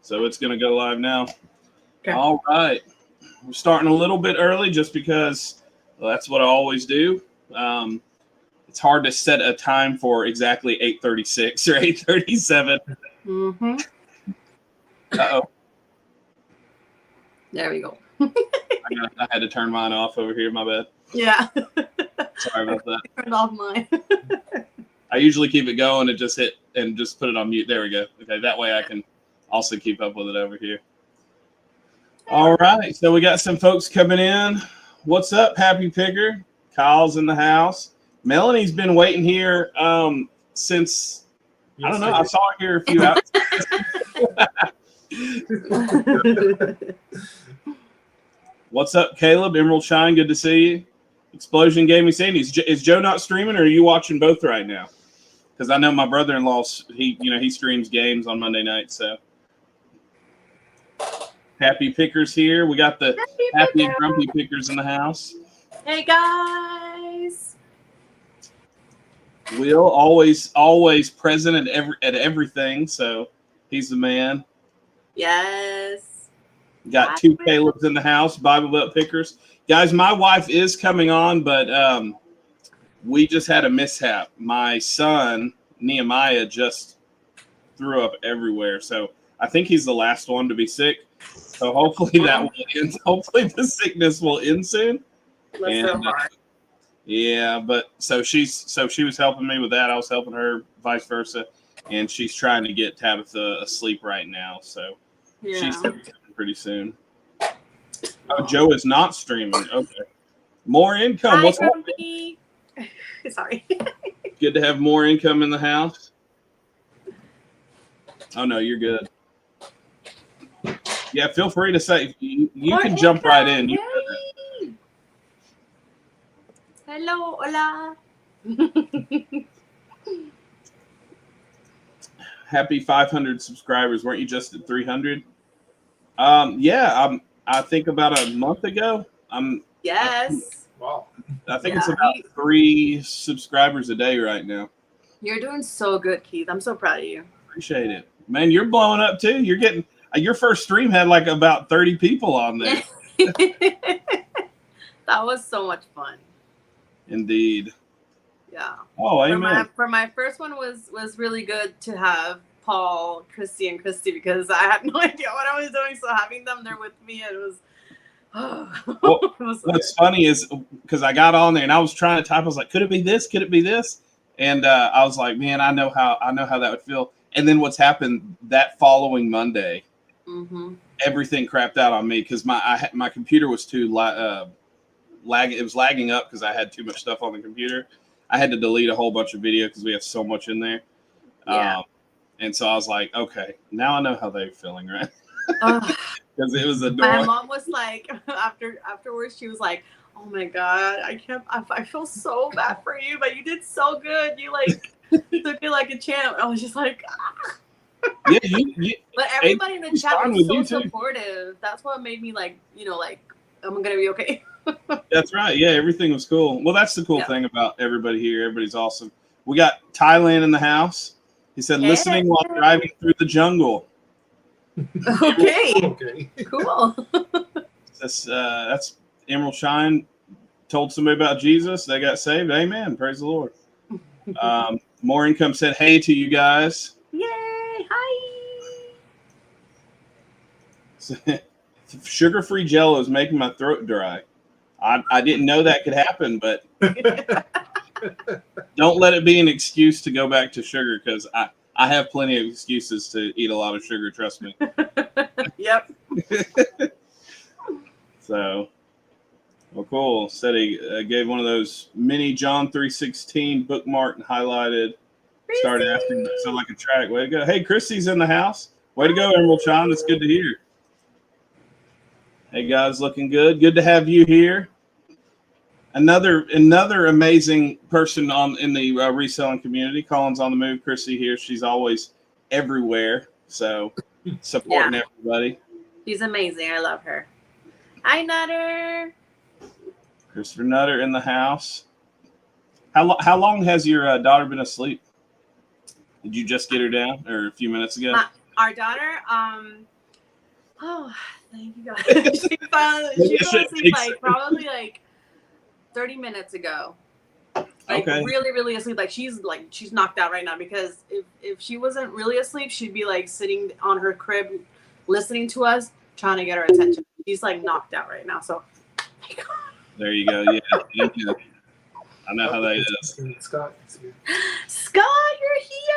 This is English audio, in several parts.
So it's going to go live now. Okay. All right. We're starting a little bit early just because that's what I always do. It's hard to set a time for exactly 8:36 or 8:37. Mm-hmm. Uh-oh. There we go. I had to turn mine off over here. My bad. Yeah. Sorry about that. Turned off mine. I usually keep it going and just hit and just put it on mute. There we go. Okay, that way I can also keep up with it over here. All right, so we got some folks coming in. What's up, Happy Picker? Kyle's in the house. Melanie's been waiting here since, I don't know, I saw her here a few hours. What's up, Caleb? Emerald Shine, good to see you. Explosion Gaming Sandy. Is Joe not streaming, or are you watching both right now? Because I know my brother-in-law, he streams games on Monday night. So Happy Pickers here. We got the happy and grumpy pickers in the house. Hey guys. Will always present at everything. So he's the man. Yes. Got two Calebs in the house. Bible Belt Pickers. Guys, my wife is coming on, but we just had a mishap. My son, Nehemiah, just threw up everywhere. So I think he's the last one to be sick. So hopefully that will end. Hopefully the sickness will end soon. Yeah, but so she was helping me with that. I was helping her, vice versa. And she's trying to get Tabitha asleep right now. So she's pretty soon. Oh, Joe is not streaming. Okay. More income. Hi, What's happening? Sorry. Good to have more income in the house. Oh, no, you're good. Yeah, feel free to say. You can jump right in. Hello, hola. Happy 500 subscribers. Weren't you just at 300? I think about a month ago. Yes. Wow. I think it's about 3 subscribers a day right now. You're doing so good, Keith. I'm so proud of you. Appreciate it. Man, you're blowing up too. You're getting your first stream had like about 30 people on there. That was so much fun. Indeed. Yeah. Oh, amen. For my first one was really good to have Paul, Christy, and Christy because I had no idea what I was doing. So having them there with me, it was. What's funny is because I got on there and I was trying to type. I was like, "Could it be this? Could it be this?" And I was like, "Man, I know how that would feel." And then what's happened that following Monday, everything crapped out on me because my computer was too lagging. It was lagging up because I had too much stuff on the computer. I had to delete a whole bunch of video because we have so much in there. Yeah. And so I was like, okay, now I know how they're feeling, right? Because it was annoying. My mom was like, afterwards, she was like, "Oh my God, I feel so bad for you, but you did so good. You took it like a champ." I was just like, ah. Yeah, but everybody in the chat was so supportive. That's what made me I'm gonna be okay. That's right. Yeah, everything was cool. Well, that's the cool thing about everybody here. Everybody's awesome. We got Thailand in the house. He said, listening while driving through the jungle. Okay. Cool. That's Emerald Shine. Told somebody about Jesus. They got saved. Amen. Praise the Lord. More Income said, hey to you guys. Yay. Hi. Sugar-free Jell-O is making my throat dry. I didn't know that could happen, but don't let it be an excuse to go back to sugar because I have plenty of excuses to eat a lot of sugar, trust me. Yep. So, well, cool. Said he gave one of those mini John 3:16 bookmarked and highlighted. Started asking, sound like a track. Way to go. Hey, Christy's in the house. Way to go, Emerald Sean. That's good to hear. Hey, guys, looking good. Good to have you here. Another amazing person in the reselling community. Colin's on the move. Chrissy here. She's always everywhere. So supporting everybody. She's amazing. I love her. Hi, Nutter. Christopher Nutter in the house. How long has your daughter been asleep? Did you just get her down or a few minutes ago? our daughter, oh, thank you guys. She fell asleep like probably like 30 minutes ago. Like really, really asleep. Like she's knocked out right now, because if she wasn't really asleep, she'd be like sitting on her crib listening to us, trying to get her attention. She's like knocked out right now. So there you go. Yeah, thank you. I know how that is. Scott is here. Scott, you're here.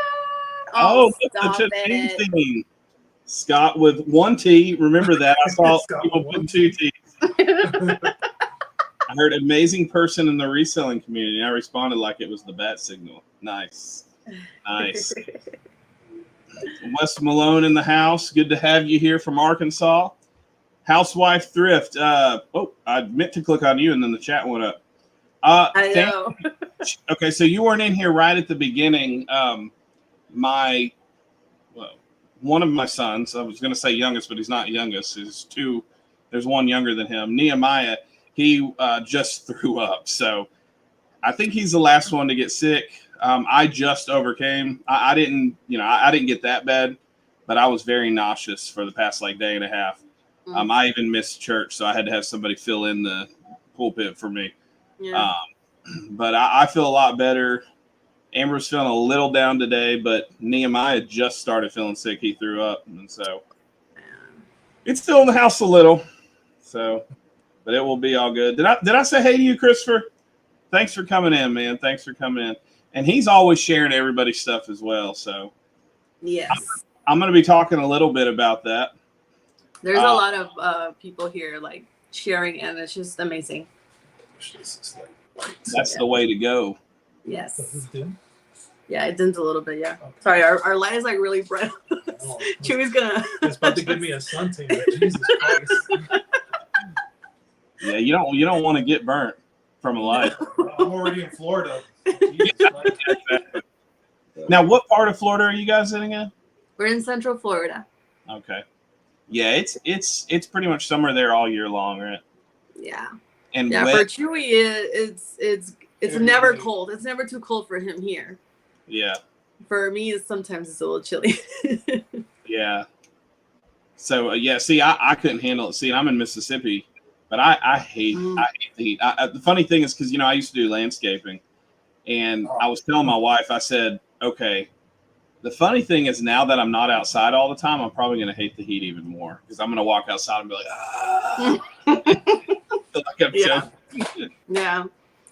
Oh, look at the thing. Scott with one T. Remember that. I saw people put 2 T's. I heard amazing person in the reselling community. I responded like it was the bat signal. Nice. Nice. Wes Malone in the house. Good to have you here from Arkansas. Housewife Thrift. I meant to click on you and then the chat went up. I know. Okay, so you weren't in here right at the beginning. One of my sons, I was going to say youngest, but he's not youngest. He's 2. There's one younger than him. Nehemiah, he just threw up. So I think he's the last one to get sick. I just overcame. I didn't get that bad, but I was very nauseous for the past day and a half. I even missed church, so I had to have somebody fill in the pulpit for me. Yeah. But I feel a lot better. Amber's feeling a little down today, but Nehemiah just started feeling sick. He threw up, and so it's still in the house a little. So, but it will be all good. Did I say hey to you, Christopher? Thanks for coming in, man. Thanks for coming in. And he's always sharing everybody's stuff as well. So, yes, I'm going to be talking a little bit about that. There's a lot of people here sharing, and it's just amazing. That's the way to go. Yes. Yeah, it dims a little bit. Yeah. Okay. Sorry, our light is really bright. Chewy's gonna. It's about to give me a suntan. Jesus Christ. Yeah, you don't want to get burnt from a light. I'm already in Florida. Now, what part of Florida are you guys in again? We're in Central Florida. Okay. Yeah, it's pretty much summer there all year long, right? Yeah. And for Chewy, it's never cold. It's never too cold for him here. Yeah. For me, sometimes it's a little chilly. Yeah. So see, I couldn't handle it. See, I'm in Mississippi, but I hate the heat. The funny thing is, because I used to do landscaping, and I was telling my wife, I said, okay, the funny thing is now that I'm not outside all the time, I'm probably going to hate the heat even more, because I'm going to walk outside and be like, I'm joking. Yeah.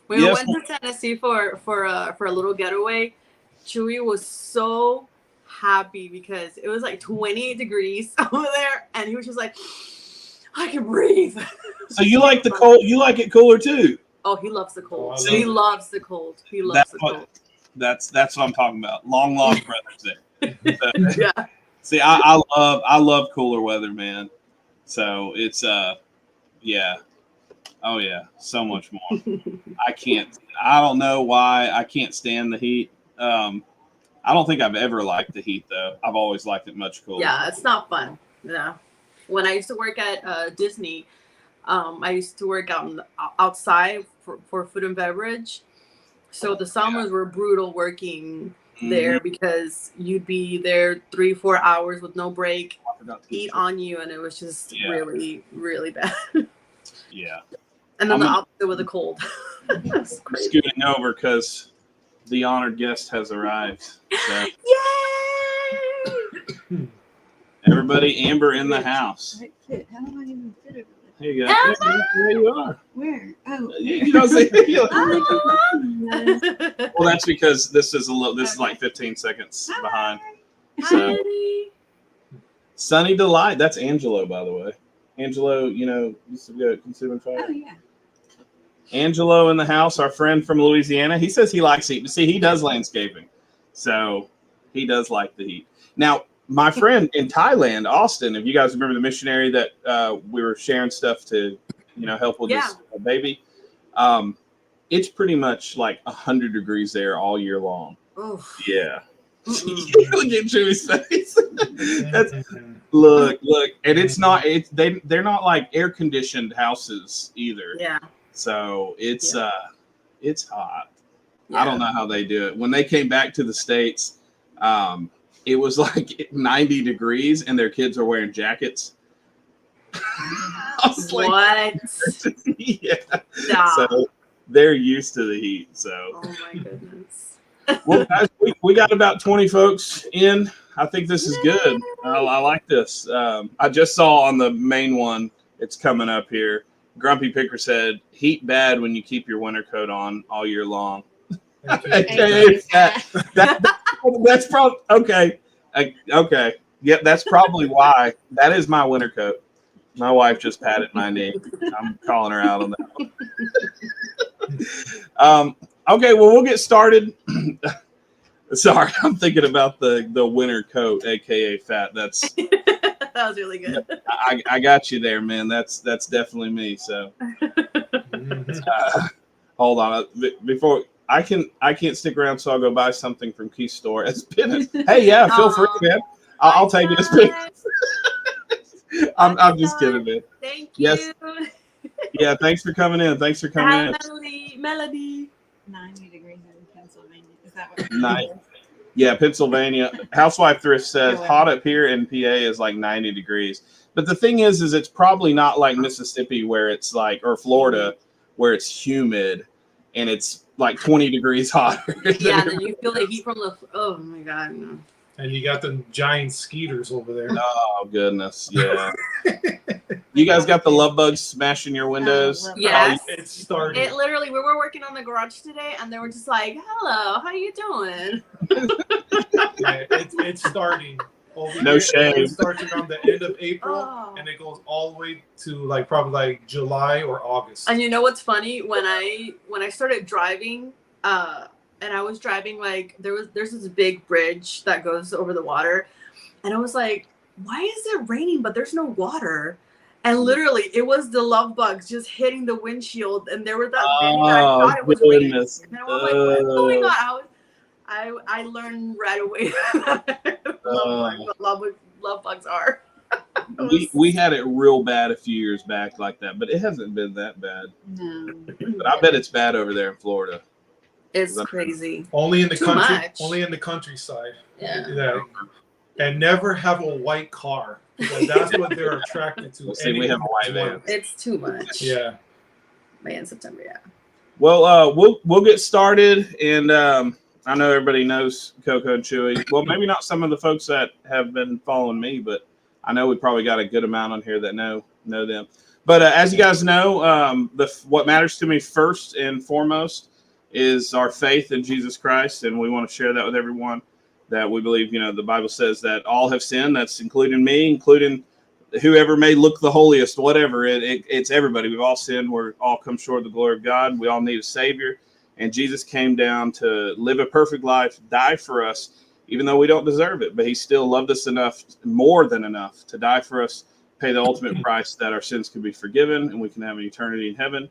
When we went to Tennessee for a little getaway, Chewy was so happy because it was 28 degrees over there, and he was just like, I can breathe. So you like the cold? You like it cooler too? Oh, he loves the cold. He loves the cold. He loves the cold. That's what I'm talking about. Long lost brothers there. So, yeah. See, I love cooler weather, man. So it's yeah. Oh yeah, so much more. I don't know why I can't stand the heat. I don't think I've ever liked the heat though. I've always liked it much cooler. Yeah, it's not fun. Yeah. When I used to work at Disney, I used to work outside for food and beverage. So the summers were brutal working there, because you'd be there 3-4 hours with no break, heat on you, and it was just really, really bad. Yeah. And then the opposite with the cold. That's crazy. Scooting over because the honored guest has arrived. So. Yay! Everybody, Amber in the house. How do I even fit it? There you go. There you are. Where? Oh. You don't see. Well, that's because this is 15 seconds behind. So, Sunny Delight. That's Angelo, by the way. Angelo, used to go to Consumer Fire. Oh, yeah. Angelo in the house, our friend from Louisiana. He says he likes heat. See, he does landscaping. So he does like the heat. Now, my friend in Thailand, Austin, if you guys remember the missionary that we were sharing stuff to, help with this baby, it's pretty much 100 degrees there all year long. Oof. Yeah. Look at Chewy's face. Look, and it's not. They're not air conditioned houses either. Yeah. So it's hot. Yeah. I don't know how they do it. When they came back to the States, it was like 90 degrees and their kids are wearing jackets. I was what? Like, yeah. Stop. So they're used to the heat. So. Oh my goodness. Well, guys, we got about 20 folks in. I think this is good. I like this. I just saw on the main one, it's coming up here. Grumpy Picker said, "Heat bad when you keep your winter coat on all year long." Okay, that's probably okay. Okay, yep, that's probably why. That is my winter coat. My wife just patted my knee. I'm calling her out on that. Okay, well, we'll get started. Sorry, I'm thinking about the winter coat, aka fat. That's that was really good. I got you there, man. That's definitely me. So hold on, before I can't stick around, so I'll go buy something from Keith's store. It's been hey, yeah, feel free, man. I'll take it as I'm just kidding, man. Thank you. Yes. Yeah, thanks for coming in. Thanks for coming in. Melody. 90 degrees in Pennsylvania. Is that what? Nice. Yeah, Pennsylvania. Housewife Thrift says hot up here in PA is like 90 degrees. But the thing is it's probably not like Mississippi where it's like, or Florida where it's humid and it's like 20 degrees hotter. Yeah, then you feel the heat from the. Oh my God, no. And you got the giant skeeters over there. Oh goodness, yeah. You guys got the love bugs smashing your windows? Yes. It started. It literally, we were working on the garage today, and they were just like, "Hello, how you doing?" Yeah, it's starting. Over No here. shame. It starts around the end of April, and it goes all the way to like probably like July or August. And you know what's funny? When I started driving, and I was driving like there's this big bridge that goes over the water, and I was like, why is it raining but there's no water? And literally it was the love bugs just hitting the windshield, and there were that many that I thought it was raining. And I was like, what's going on? I learned right away what love bugs are. We had it real bad a few years back like that, but it hasn't been that bad. No. But I bet it's bad over there in Florida. It's crazy. Only in the Too country. much. Only in the countryside. Yeah. And never have a white car. Because that's what they're attracted to. Well, see, we have a white van. It's too much. Yeah. May and September, yeah. Well, we'll get started, and I know everybody knows Koko and Chewy. Well, maybe not some of the folks that have been following me, but I know we probably got a good amount on here that know them. But as you guys know, what matters to me first and foremost is our faith in Jesus Christ, and we want to share that with everyone. That we believe, the Bible says that all have sinned. That's including me, including whoever may look the holiest, whatever. It's everybody. We've all sinned. We're all come short of the glory of God. We all need a Savior. And Jesus came down to live a perfect life, die for us, even though we don't deserve it. But he still loved us enough, more than enough, to die for us, pay the ultimate price that our sins can be forgiven and we can have an eternity in heaven.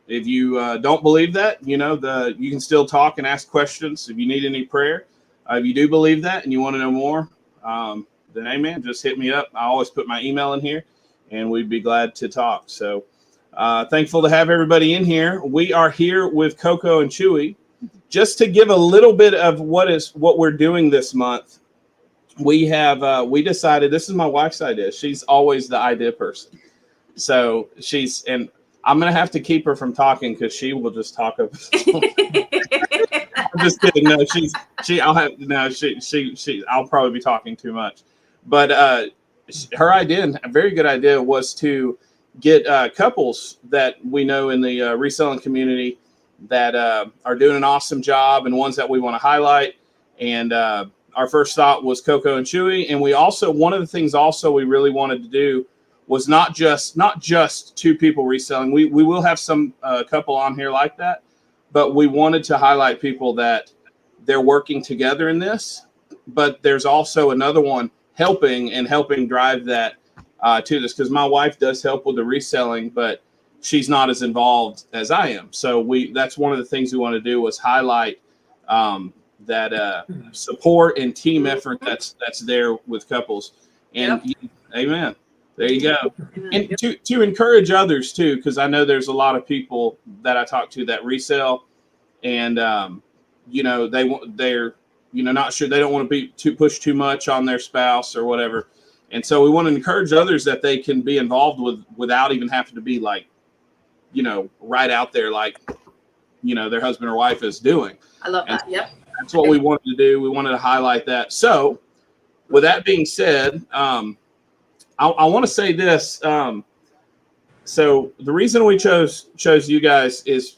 If you don't believe that, you can still talk and ask questions if you need any prayer. If you do believe that and you want to know more, then amen, just hit me up. I always put my email in here, and we'd be glad to talk. So thankful to have everybody in here. We are here with Koko and Chewy. Just to give a little bit of what we're doing this month, we decided, this is my wife's idea. She's always the idea person. So and I'm going to have to keep her from talking because she will just talk up. I'm just kidding. No, I'll probably be talking too much. But her idea, and a very good idea, was to get couples that we know in the reselling community that are doing an awesome job and ones that we want to highlight. And our first thought was Koko and Chewy. And we also, one of the things also we really wanted to do was not just two people reselling. We will have some couple on here like that, but we wanted to highlight people that they're working together in this, but there's also another one helping drive that to this, because my wife does help with the reselling, but she's not as involved as I am. So that's one of the things we want to do was highlight that support and team effort that's there with couples. And amen. There you go. And to encourage others too, because I know there's a lot of people that I talk to that resell, and they're not sure, they don't want to push too much on their spouse or whatever. And so we want to encourage others that they can be involved without even having to be like, right out there like, their husband or wife is doing. I love that. Yep. That's what we wanted to do. We wanted to highlight that. So with that being said, I want to say this. So the reason we chose you guys is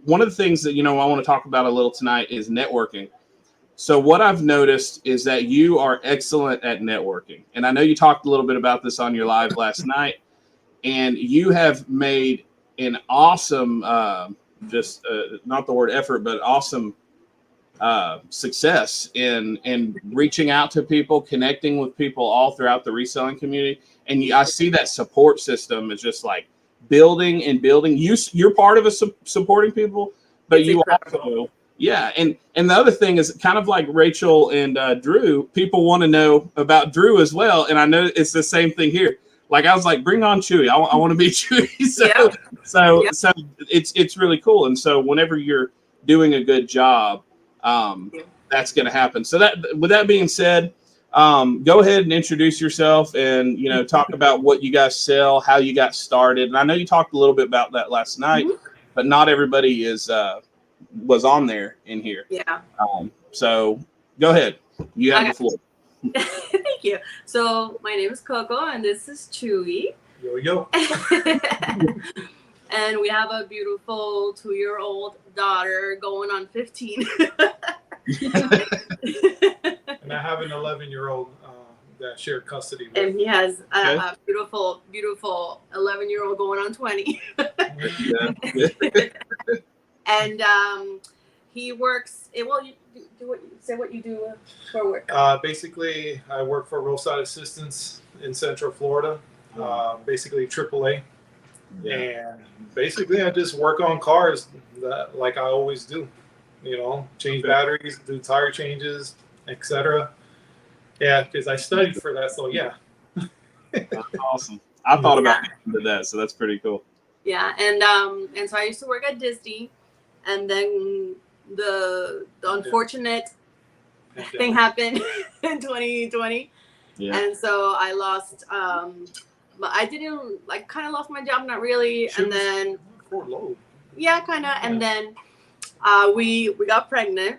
one of the things that, I want to talk about a little tonight is networking. So what I've noticed is that you are excellent at networking. And I know you talked a little bit about this on your live last night, and you have made an awesome, not the word effort, but awesome success in reaching out to people, connecting with people all throughout the reselling community. And I see that support system is just like building and building. You're part of supporting people, but it's you incredible. Also, yeah. And the other thing is kind of like Rachel and Drew, people want to know about Drew as well. And I know it's the same thing here. Like I was like, bring on Chewy. I want to be Chewy. So it's really cool. And so whenever you're doing a good job, that's going to happen. So with that being said, go ahead and introduce yourself and, talk about what you guys sell, how you got started. And I know you talked a little bit about that last night, but not everybody was on there in here. Yeah. So go ahead. You have the floor. Thank you. So my name is Koko and this is Chewy. Yo. And we have a beautiful 2-year-old daughter going on 15. And I have an 11-year-old that shared custody with. And he has a beautiful 11-year-old going on 20. And he works. Well, you say what you do for work. Basically, I work for Roadside Assistance in Central Florida. Basically, AAA. Yeah. And basically, I just work on cars like I always do. Change batteries, do tire changes, etc. Yeah, because I studied for that. So yeah. That's awesome. I thought about getting into that, so that's pretty cool. Yeah, and so I used to work at Disney, and then the unfortunate thing happened in 2020, and so I lost. But I didn't kind of lost my job, not really, and then kind of, and then we got pregnant,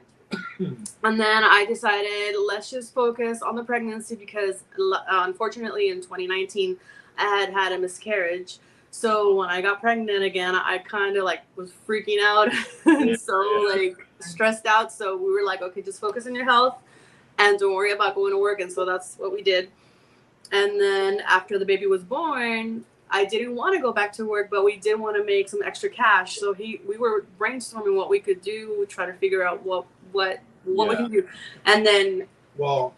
and then I decided let's just focus on the pregnancy because unfortunately in 2019 I had a miscarriage. So when I got pregnant again, I kind of was freaking out, stressed out. So we were like, okay, just focus on your health and don't worry about going to work. And so that's what we did. And then after the baby was born, I didn't want to go back to work, but we did want to make some extra cash. So we were brainstorming what we could do, try to figure out what we can do. And then, well,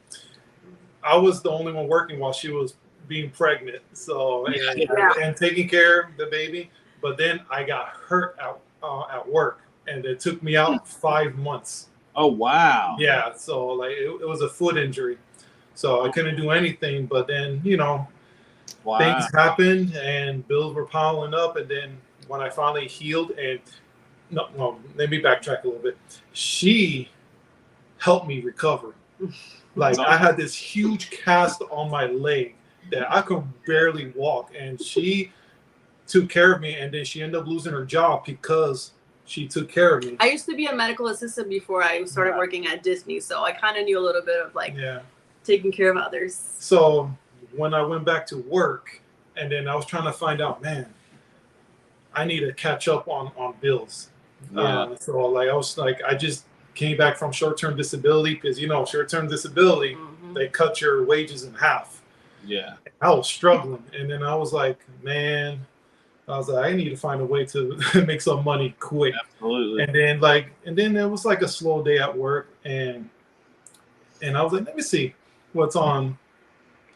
I was the only one working while she was being pregnant, so and taking care of the baby. But then I got hurt at work, and it took me out 5 months. Oh wow! Yeah, so it was a foot injury, so I couldn't do anything. But then things happened, and bills were piling up. And then when I finally healed, let me backtrack a little bit. She helped me recover. I had this huge cast on my leg that I could barely walk, and she took care of me, and then she ended up losing her job because she took care of me. I used to be a medical assistant before I started working at Disney, so I kind of knew a little bit of taking care of others. So when I went back to work, and then I was trying to find out, man, I need to catch up on bills. So I was I just came back from short-term disability because short-term disability, they cut your wages in half. Yeah, I was struggling, and then I was like, man, I need to find a way to make some money quick. Absolutely. And then it was a slow day at work, and I was like, let me see what's on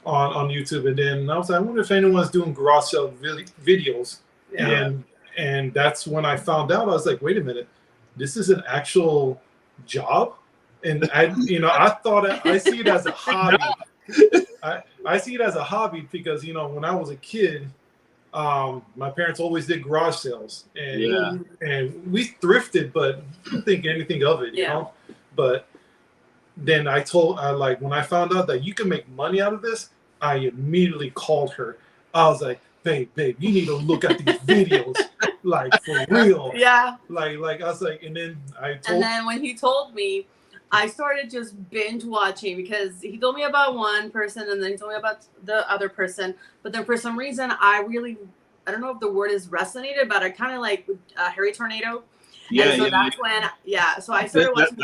YouTube, and then I was like, I wonder if anyone's doing garage sale videos, and that's when I found out. I was like, wait a minute, this is an actual job, and I thought I see it as a hobby. I see it as a hobby because when I was a kid, my parents always did garage sales, and we thrifted, but didn't think anything of it, you know. But then I told like when I found out that you can make money out of this, I immediately called her. I was like, babe, you need to look at these videos, like for real. Yeah. Like I was like, and then And then when he told me, I started just binge watching because he told me about one person and then he told me about the other person. But then for some reason, I don't know if the word is resonated, but I kind of like Harry Tornado. Yeah, and so that's when, so I started watching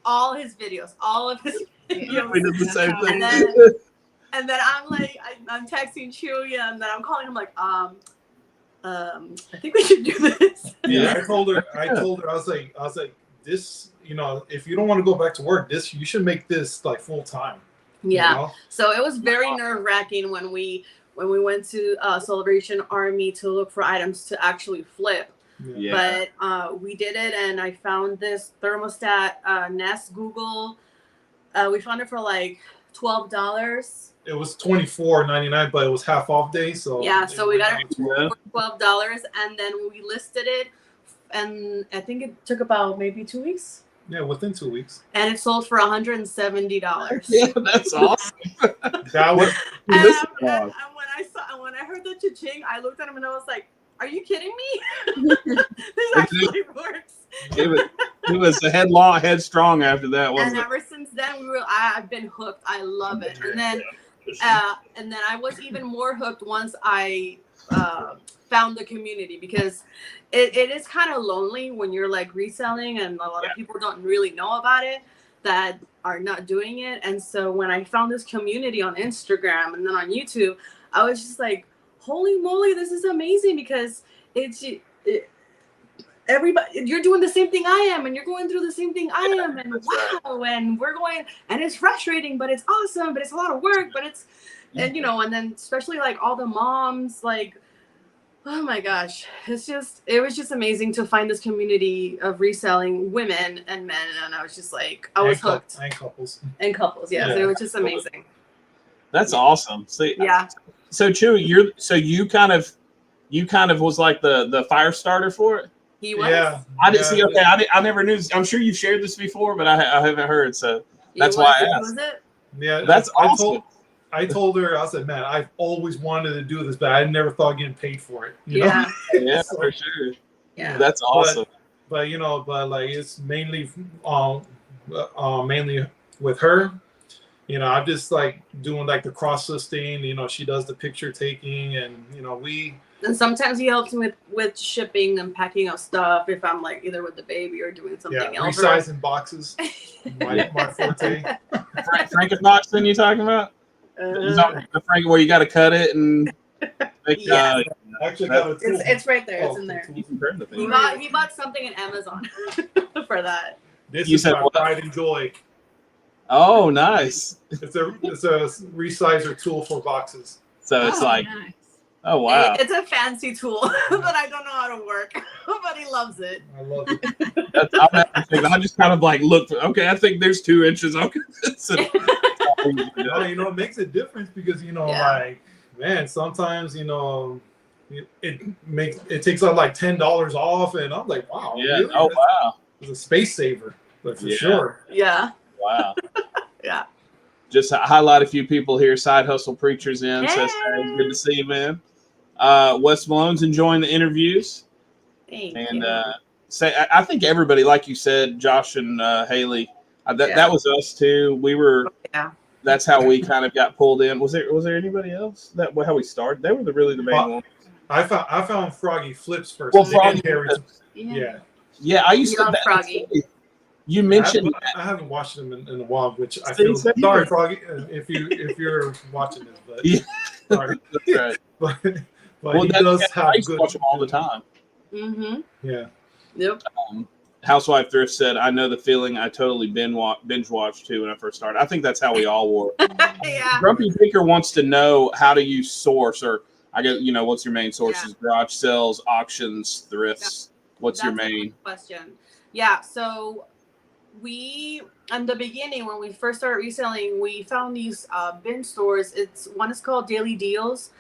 all his videos, all of his videos. We did the same thing. And then I'm like, I'm texting Chewy and then I'm calling him like, I think we should do this. Yeah, I told her, I was like, this, you know, if you don't want to go back to work, you should make this like full time. Yeah. You know? So it was very nerve-wracking when we went to Celebration Army to look for items to actually flip. Yeah. But we did it, and I found this thermostat Nest Google. We found it for like $12. It was $24.99, but it was half off day. So yeah, so we got it for $12, and then we listed it, and I think it took about maybe 2 weeks. Yeah, within 2 weeks. And it sold for $170. Yeah, that's awesome. That was. And when I heard the cha-ching, I looked at him and I was like, "Are you kidding me? This actually works." It was a headstrong after that, wasn't and it? ever since then, I've been hooked. I love it. And then I was even more hooked once I found the community, because it is kind of lonely when you're like reselling and a lot of people don't really know about it, that are not doing it. And so when I found this community on Instagram and then on YouTube, I was just like, holy moly, this is amazing, because everybody, you're doing the same thing I am, and you're going through the same thing I am, and wow, and we're going, and it's frustrating, but it's awesome, but it's a lot of work, but it's, and you know, and then especially like all the moms, like, oh my gosh, it was just amazing to find this community of reselling women and men, and I was just like, I was hooked. And couples. And couples, yeah. So it was just amazing. That's awesome. See, yeah. So Chewy, you kind of was like the fire starter for it. He was. Yeah. I didn't see. Okay, I never knew. I'm sure you've shared this before, but I haven't heard. So that's why I asked. Was it? Yeah, that's awesome. I told her, I said, man, I've always wanted to do this, but I never thought getting paid for it. You know? Yeah, so, for sure. Yeah, that's awesome. But you know, like it's mainly with her. You know, I'm just like doing like the cross listing. You know, she does the picture taking, and you know, and sometimes he helps me with shipping and packing of stuff if I'm like either with the baby or doing something else. Resizing boxes. my forte. Frankenboxing you talking about? The Frank where you got to cut it and make, actually it's right there. It's in there. He bought something in Amazon for that. This is my pride and joy. Oh, nice. It's a resizer tool for boxes. So it's like, nice. Oh wow! It's a fancy tool that I don't know how to work, but he loves it. I love it. I just kind of like look. Okay, I think there's 2 inches. Okay. You know, it makes a difference because you know, like, man, sometimes you know, it takes out like $10 off, and I'm like, wow, yeah, really? Oh wow, it's a space saver, but for sure. Yeah. Wow. Yeah. Just highlight a few people here. Side Hustle Preachers in. Hey. So good to see you, man. Wes Malone's enjoying the interviews. Thank and you. I think everybody, like you said, Josh and Haley, that was us too. We were. Yeah. That's how we kind of got pulled in. Was there anybody else? That how we started? They were really the main ones. I found Froggy Flips first. Well, Froggy Yeah. I used to. Froggy. You mentioned I haven't watched them in a while, which I feel sorry, Froggy, if you're watching this, but sorry. That's right. but he does have I used good. to watch them all the time. Mm-hmm. Yeah. Yep. Housewife Thrift said, "I know the feeling. I totally binge watched too when I first started. I think that's how we all were." Yeah. Grumpy Tinker wants to know how do you source, or I guess what's your main sources? Yeah. Garage sales, auctions, thrifts. What's your main question? Yeah. So we, in the beginning, when we first started reselling, we found these bin stores. One is called Daily Deals,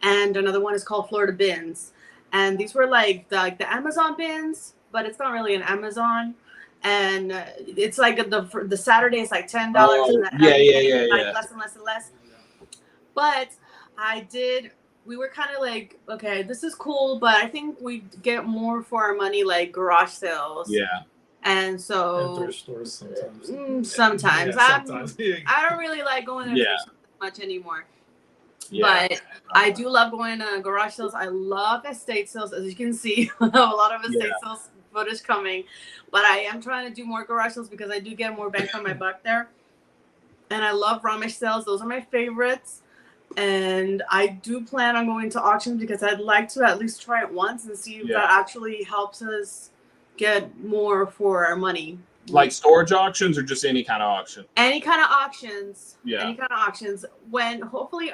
and another one is called Florida Bins. And these were like the Amazon bins, but it's not really an Amazon. and it's like the Saturday is like $10, Oh, and everything yeah. less and less and less. But we were kind of like, okay, this is cool, but I think we get more for our money, like garage sales. Yeah. And so thrift stores sometimes. Sometimes. Yeah, sometimes. I don't really like going there much anymore. Yeah. But I do love going to garage sales. I love estate sales, as you can see. I have a lot of estate sales footage coming. But I am trying to do more garage sales because I do get more bang for my buck there. And I love Ramesh sales. Those are my favorites. And I do plan on going to auctions because I'd like to at least try it once and see if that actually helps us get more for our money. Like storage auctions or just any kind of auction? Any kind of auctions. Yeah. Any kind of auctions. When hopefully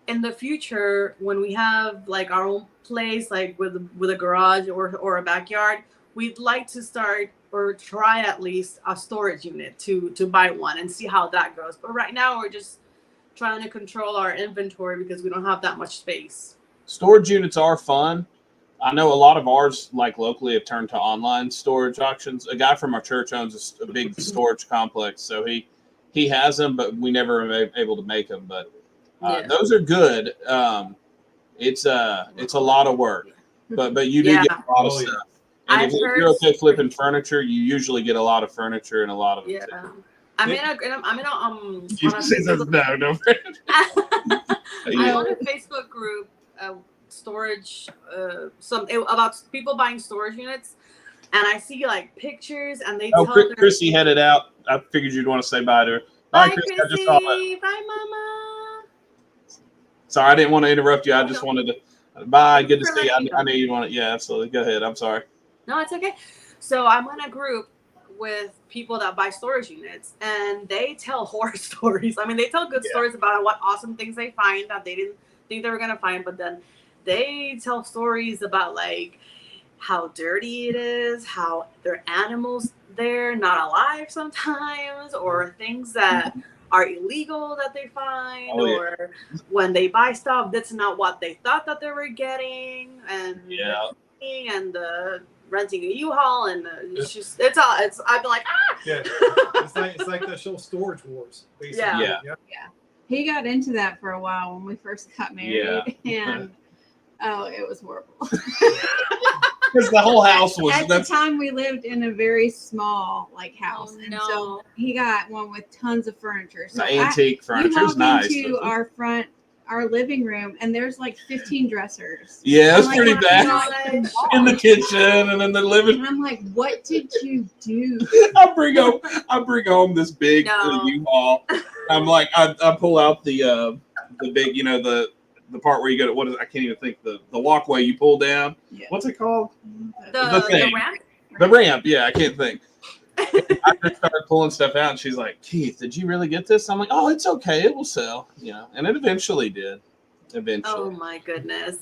in the future, when we have like our own place, like with a garage or a backyard, we'd like to start or try at least a storage unit to buy one and see how that goes. But right now we're just trying to control our inventory because we don't have that much space. Storage units are fun. I know a lot of ours, like locally, have turned to online storage auctions. A guy from our church owns a big storage complex, so he has them, but we never were able to make them. But those are good. It's a lot of work, but you do get a lot of stuff. And if you're okay flipping furniture, you usually get a lot of furniture and a lot of it too. I'm in a Facebook group, storage, about people buying storage units, and I see like pictures, and they tell Chrissy headed out. I figured you'd want to say bye to her. Bye, Chrissy. I just saw that. Bye, Mama. Sorry, I didn't want to interrupt you. I just wanted to. Bye. Good to see you. I knew you wanted. Yeah, absolutely. Go ahead. I'm sorry. No, it's okay. So I'm in a group with people that buy storage units, and they tell horror stories. I mean, they tell good stories about what awesome things they find that they didn't think they were gonna find, but then they tell stories about like how dirty it is, how there are animals there not alive sometimes, or things that are illegal that they find, or when they buy stuff that's not what they thought that they were getting, and the renting a U-Haul, and it's I've been like, it's like the show Storage Wars, basically. Yeah. He got into that for a while when we first got married, and it was horrible. Because the whole house was at the time we lived in a very small house, so he got one with tons of furniture. So antique furniture is nice. Into our living room, and there's like 15 dressers. Yeah, it's pretty bad. In the kitchen and in the living room. And I'm like, what did you do? I bring home this big U-Haul. I'm like, I pull out the big, the part where you go to I can't even think, the walkway you pull down. Yeah. What's it called? The ramp. The ramp. Yeah, I can't think. I just started pulling stuff out, and she's like, "Keith, did you really get this?" I'm like, "Oh, it's okay. It will sell." And it eventually did. Oh my goodness.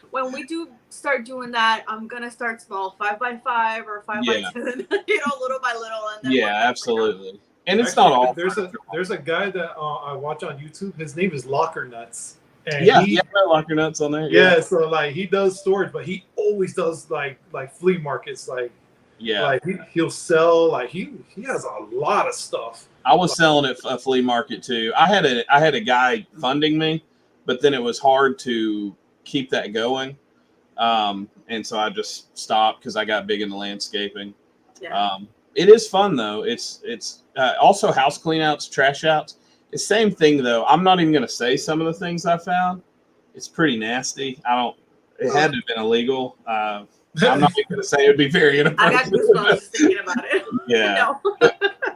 When we do start doing that, I'm gonna start small, 5x5 or 5x10, little by little, and then absolutely. And it's not all. There's a guy that I watch on YouTube. His name is Locker Nuts. And he Locker Nuts on there. Yeah, so he does storage, but he always does like flea markets. He'll sell. He has a lot of stuff. I was selling at a flea market too. I had a guy funding me, but then it was hard to keep that going, and so I just stopped because I got big into landscaping. Yeah. It is fun though. It's also house clean outs, trash outs. The same thing though. I'm not even going to say some of the things I found. It's pretty nasty. It had to have been illegal. I'm not even going to say it would be very inappropriate. I got goosebumps just thinking about it. Yeah.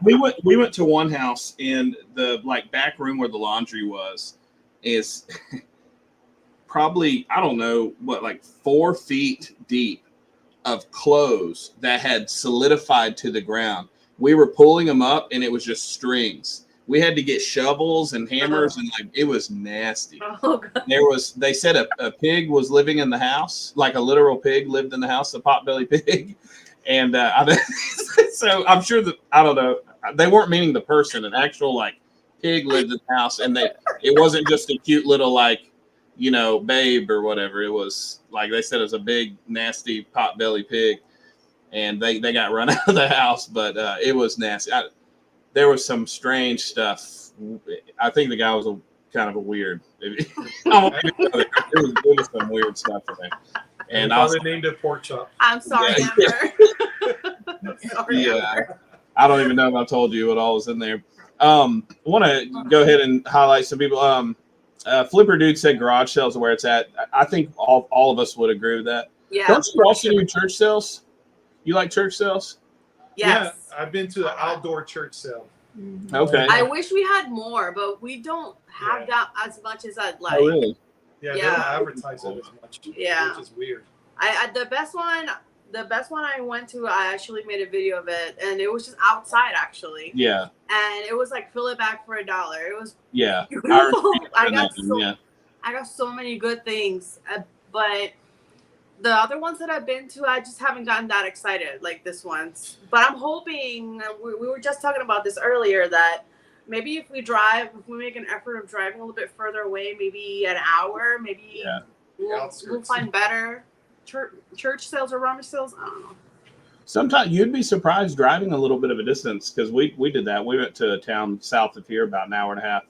We went to one house, and the back room where the laundry was is probably, I don't know what, 4 feet deep of clothes that had solidified to the ground. We were pulling them up, and it was just strings. We had to get shovels and hammers, and it was nasty. Oh, God. They said a pig was living in the house, like a literal pig lived in the house, a potbelly pig. And so I'm sure that, I don't know, they weren't meaning the person. An actual pig lived in the house, and it wasn't just a cute little you know, babe or whatever. It was like they said it was a big, nasty pot-belly pig, and they got run out of the house, but it was nasty. There was some strange stuff. I think the guy was kind of a weird. It was some weird stuff in there. And I named it pork chop. I'm sorry, Amber. Sorry, Amber. I don't even know if I told you what all was in there. I want to go ahead and highlight some people. Flipper Dude said garage sales are where it's at. I think all of us would agree with that. Yeah. Don't you also do church sales? You like church sales? Yes. Yeah, I've been to the outdoor church sale. Okay. I wish we had more, but we don't have that as much as I'd like. Oh, really? Yeah, they don't advertise it as much. Yeah. Which is weird. The best one I went to, I actually made a video of it, and it was just outside actually. Yeah. And it was like fill it back for $1. It was beautiful. I got so many good things, but the other ones that I've been to, I just haven't gotten that excited like this one's. But I'm hoping, we were just talking about this earlier, that maybe if we make an effort of driving a little bit further away, maybe an hour, maybe we'll find better church sales or rummage sales. I don't know. Sometimes you'd be surprised driving a little bit of a distance, because we did that. We went to a town south of here about an hour and a half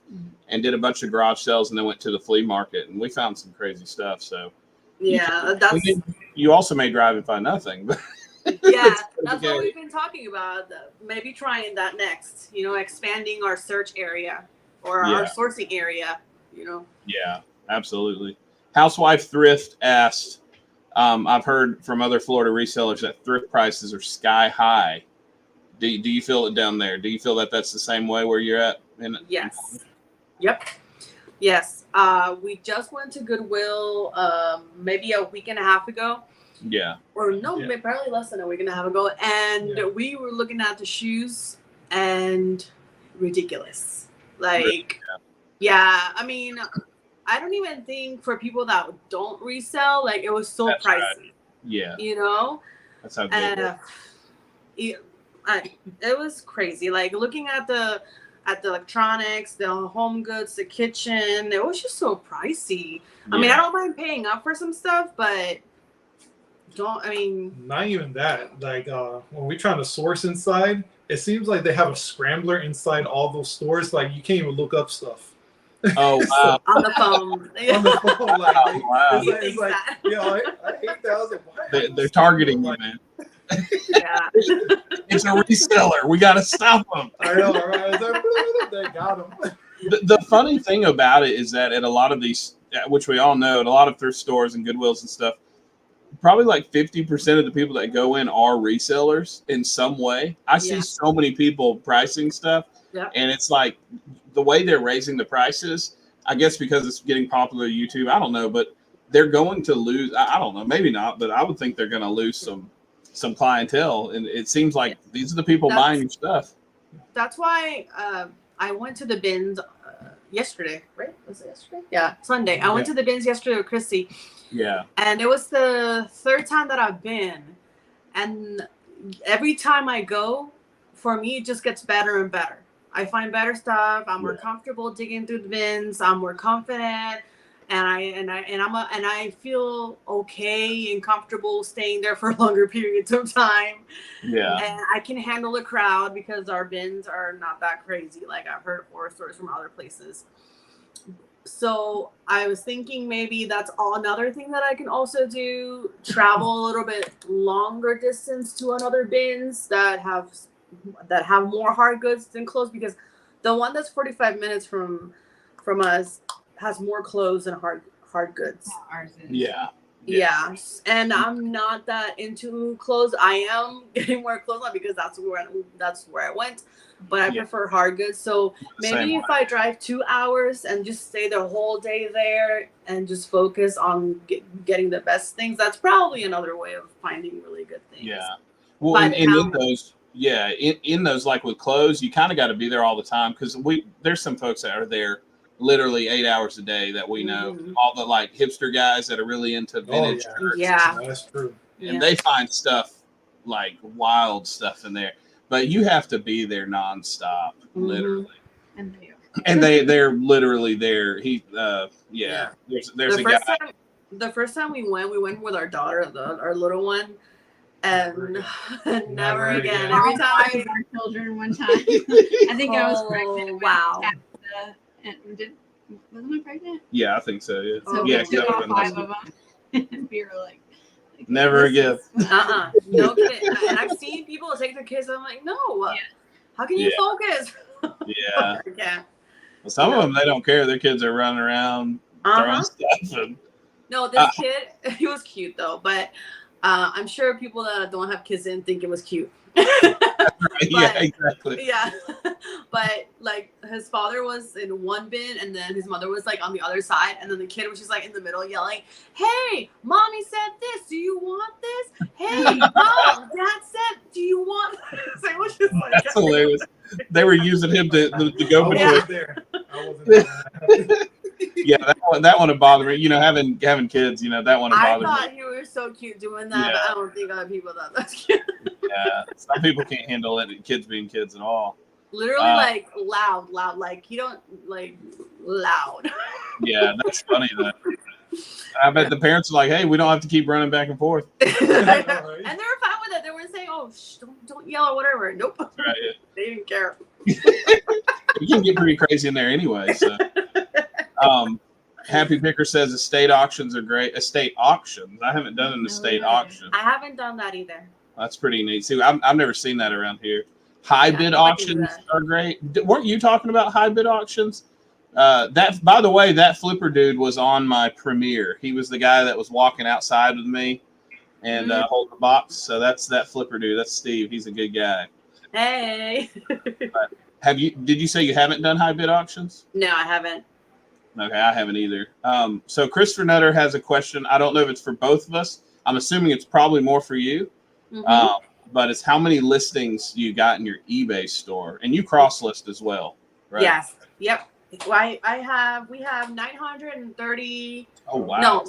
and did a bunch of garage sales, and then went to the flea market, and we found some crazy stuff. So you also may drive and find nothing. But yeah, that's what we've been talking about. Maybe trying that next. Expanding our search area or our sourcing area. Yeah, absolutely. Housewife Thrift asked, I've heard from other Florida resellers that thrift prices are sky high. Do you feel it down there? Do you feel that that's the same way where you're at? Yes. Yep. Yes. We just went to Goodwill maybe a week and a half ago. Yeah. Or probably less than a week and a half ago. And we were looking at the shoes, and ridiculous. Like, I mean, I don't even think for people that don't resell, like, it was so pricey. Right. Yeah. That's how good it was crazy. Like, looking at the electronics, the home goods, the kitchen, it was just so pricey. I mean, I don't mind paying up for some stuff, but not even that. Like, when we're trying to source inside, it seems like they have a scrambler inside all those stores. Like, you can't even look up stuff. Oh, wow. On the phone. On the phone. Like, wow. It's like I hate that. I was like, they're targeting you, man. Yeah. It's a reseller. We got to stop them. I know, right? They got them. The funny thing about it is that at a lot of these, which we all know, at a lot of thrift stores and Goodwills and stuff, probably like 50% of the people that go in are resellers in some way. I see so many people pricing stuff, and it's like the way they're raising the prices, I guess because it's getting popular on YouTube, I don't know, but they're going to lose, I don't know, maybe not, but I would think they're going to lose some clientele, and it seems like these are the people buying your stuff. That's why I went to the bins yesterday, right? Was it yesterday? Yeah, Sunday. I went to the bins yesterday with Chrissy. Yeah. And it was the third time that I've been. And every time I go, for me, it just gets better and better. I find better stuff. I'm more comfortable digging through the bins. I'm more confident. And I feel okay and comfortable staying there for longer periods of time. Yeah. And I can handle the crowd because our bins are not that crazy. Like, I've heard horror stories from other places. So I was thinking maybe that's another thing that I can also do. Travel a little bit longer distance to another bins that have more hard goods than clothes, because the one that's 45 minutes from us has more clothes and hard goods. Ours is. Yeah. And I'm not that into clothes. I am getting more clothes on because that's where I went. But I prefer hard goods. So maybe if I drive 2 hours and just stay the whole day there and just focus on getting the best things, that's probably another way of finding really good things. Yeah. Well, and in those, in those, like with clothes, you kind of got to be there all the time, because there's some folks that are there literally 8 hours a day that we know. All the like hipster guys that are really into vintage shirts. Yeah, that's true. And they find stuff, like wild stuff in there. But you have to be there nonstop, literally. And And they're literally there. There's a guy. The first time we went with our daughter, our little one, and never again. Every time our children one time. I think I was pregnant. Wow. Wasn't I pregnant? Yeah, I think so. Yeah. So Yeah, we took all 5 of them. And we were like, never again. No kid. And I've seen people take their kids. And I'm like, no. Yeah. How can you focus? Yeah. Yeah. Well, some of them, they don't care. Their kids are running around throwing stuff. And, no, this kid, he was cute though, but I'm sure people that don't have kids didn't think it was cute. Yeah, exactly. Yeah, but like his father was in one bin, and then his mother was like on the other side, and then the kid was just like in the middle yelling, "Hey, mommy said this. Do you want this? Hey, mom, dad said, do you want this?" It was just like, that's hilarious. They were using him to go between. I wasn't there. Yeah, that one would bother me. You know, having kids, you know, that one would bother me. I thought you were so cute doing that, but I don't think other people thought that's cute. Yeah, some people can't handle it. Kids being kids at all. Literally, like loud, like you don't like loud. Yeah, that's funny. That I bet the parents are like, "Hey, we don't have to keep running back and forth." And they were fine with it. They weren't saying, "Oh, don't yell or whatever." Nope. Right. They didn't care. You can get pretty crazy in there anyway. So, Happy Picker says estate auctions are great. Estate auctions. I haven't done an estate auction. I haven't done that either. That's pretty neat. See, I've never seen that around here. High bid auctions are great. Weren't you talking about high bid auctions? That, by the way, that flipper dude was on my premiere. He was the guy that was walking outside with me and holding the box. So that's that flipper dude. That's Steve. He's a good guy. Hey. Did you say you haven't done high bid auctions? No, I haven't. Okay, I haven't either. So Christopher Nutter has a question. I don't know if it's for both of us. I'm assuming it's probably more for you. But it's how many listings you got in your eBay store, and you cross list as well, right? Yes. Yep. Well, we have 930. Oh wow. No,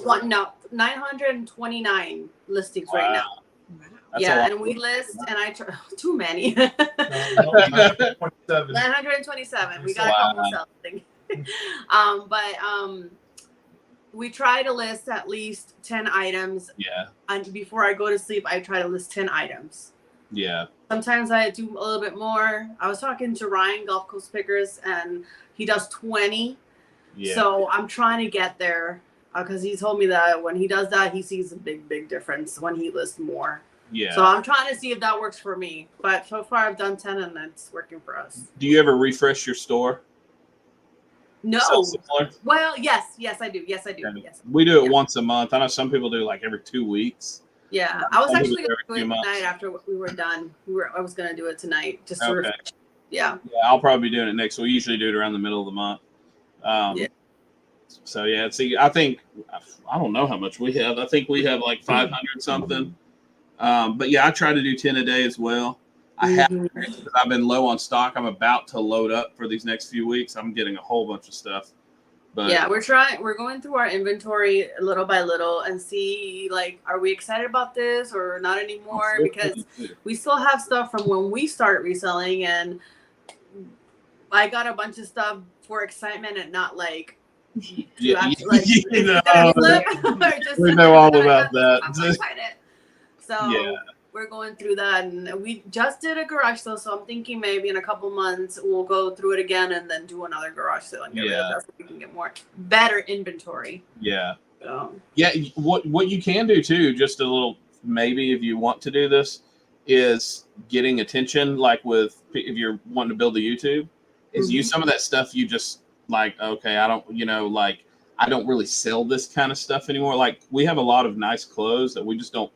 929 listings right now. That's and we list, and too many. 927. We got a couple something. But we try to list at least 10 items. Yeah. And before I go to sleep, I try to list 10 items. Yeah. Sometimes I do a little bit more. I was talking to Ryan, Gulf Coast Pickers, and he does 20. Yeah. So I'm trying to get there because he told me that when he does that, he sees a big difference when he lists more. Yeah. So I'm trying to see if that works for me. But so far I've done 10 and it's working for us. Do you ever refresh your store? No. Well, yes, I do. Yes, I do. Yeah. Yes. We do it once a month. I know some people do like every 2 weeks. Yeah, I was actually going to do it tonight after we were done. I was going to do it tonight just to refresh. Yeah. I'll probably be doing it next. We usually do it around the middle of the month. So yeah, see, I don't know how much we have. I think we have like 500 something. But yeah, I try to do 10 a day as well. I have because I've been low on stock. I'm about to load up for these next few weeks. I'm getting a whole bunch of stuff. But yeah, we're going through our inventory little by little and see, like, are we excited about this or not anymore? Because we still have stuff from when we started reselling, and I got a bunch of stuff for excitement and not like we know all about that. So we're going through that, and we just did a garage sale, so I'm thinking maybe in a couple months we'll go through it again and then do another garage sale and get rid of that so we can get better inventory. Yeah. What you can do too, just a little maybe if you want to do this, is getting attention. Like if you're wanting to build a YouTube, is use some of that stuff you just like. Okay, I don't really sell this kind of stuff anymore. Like we have a lot of nice clothes that we just don't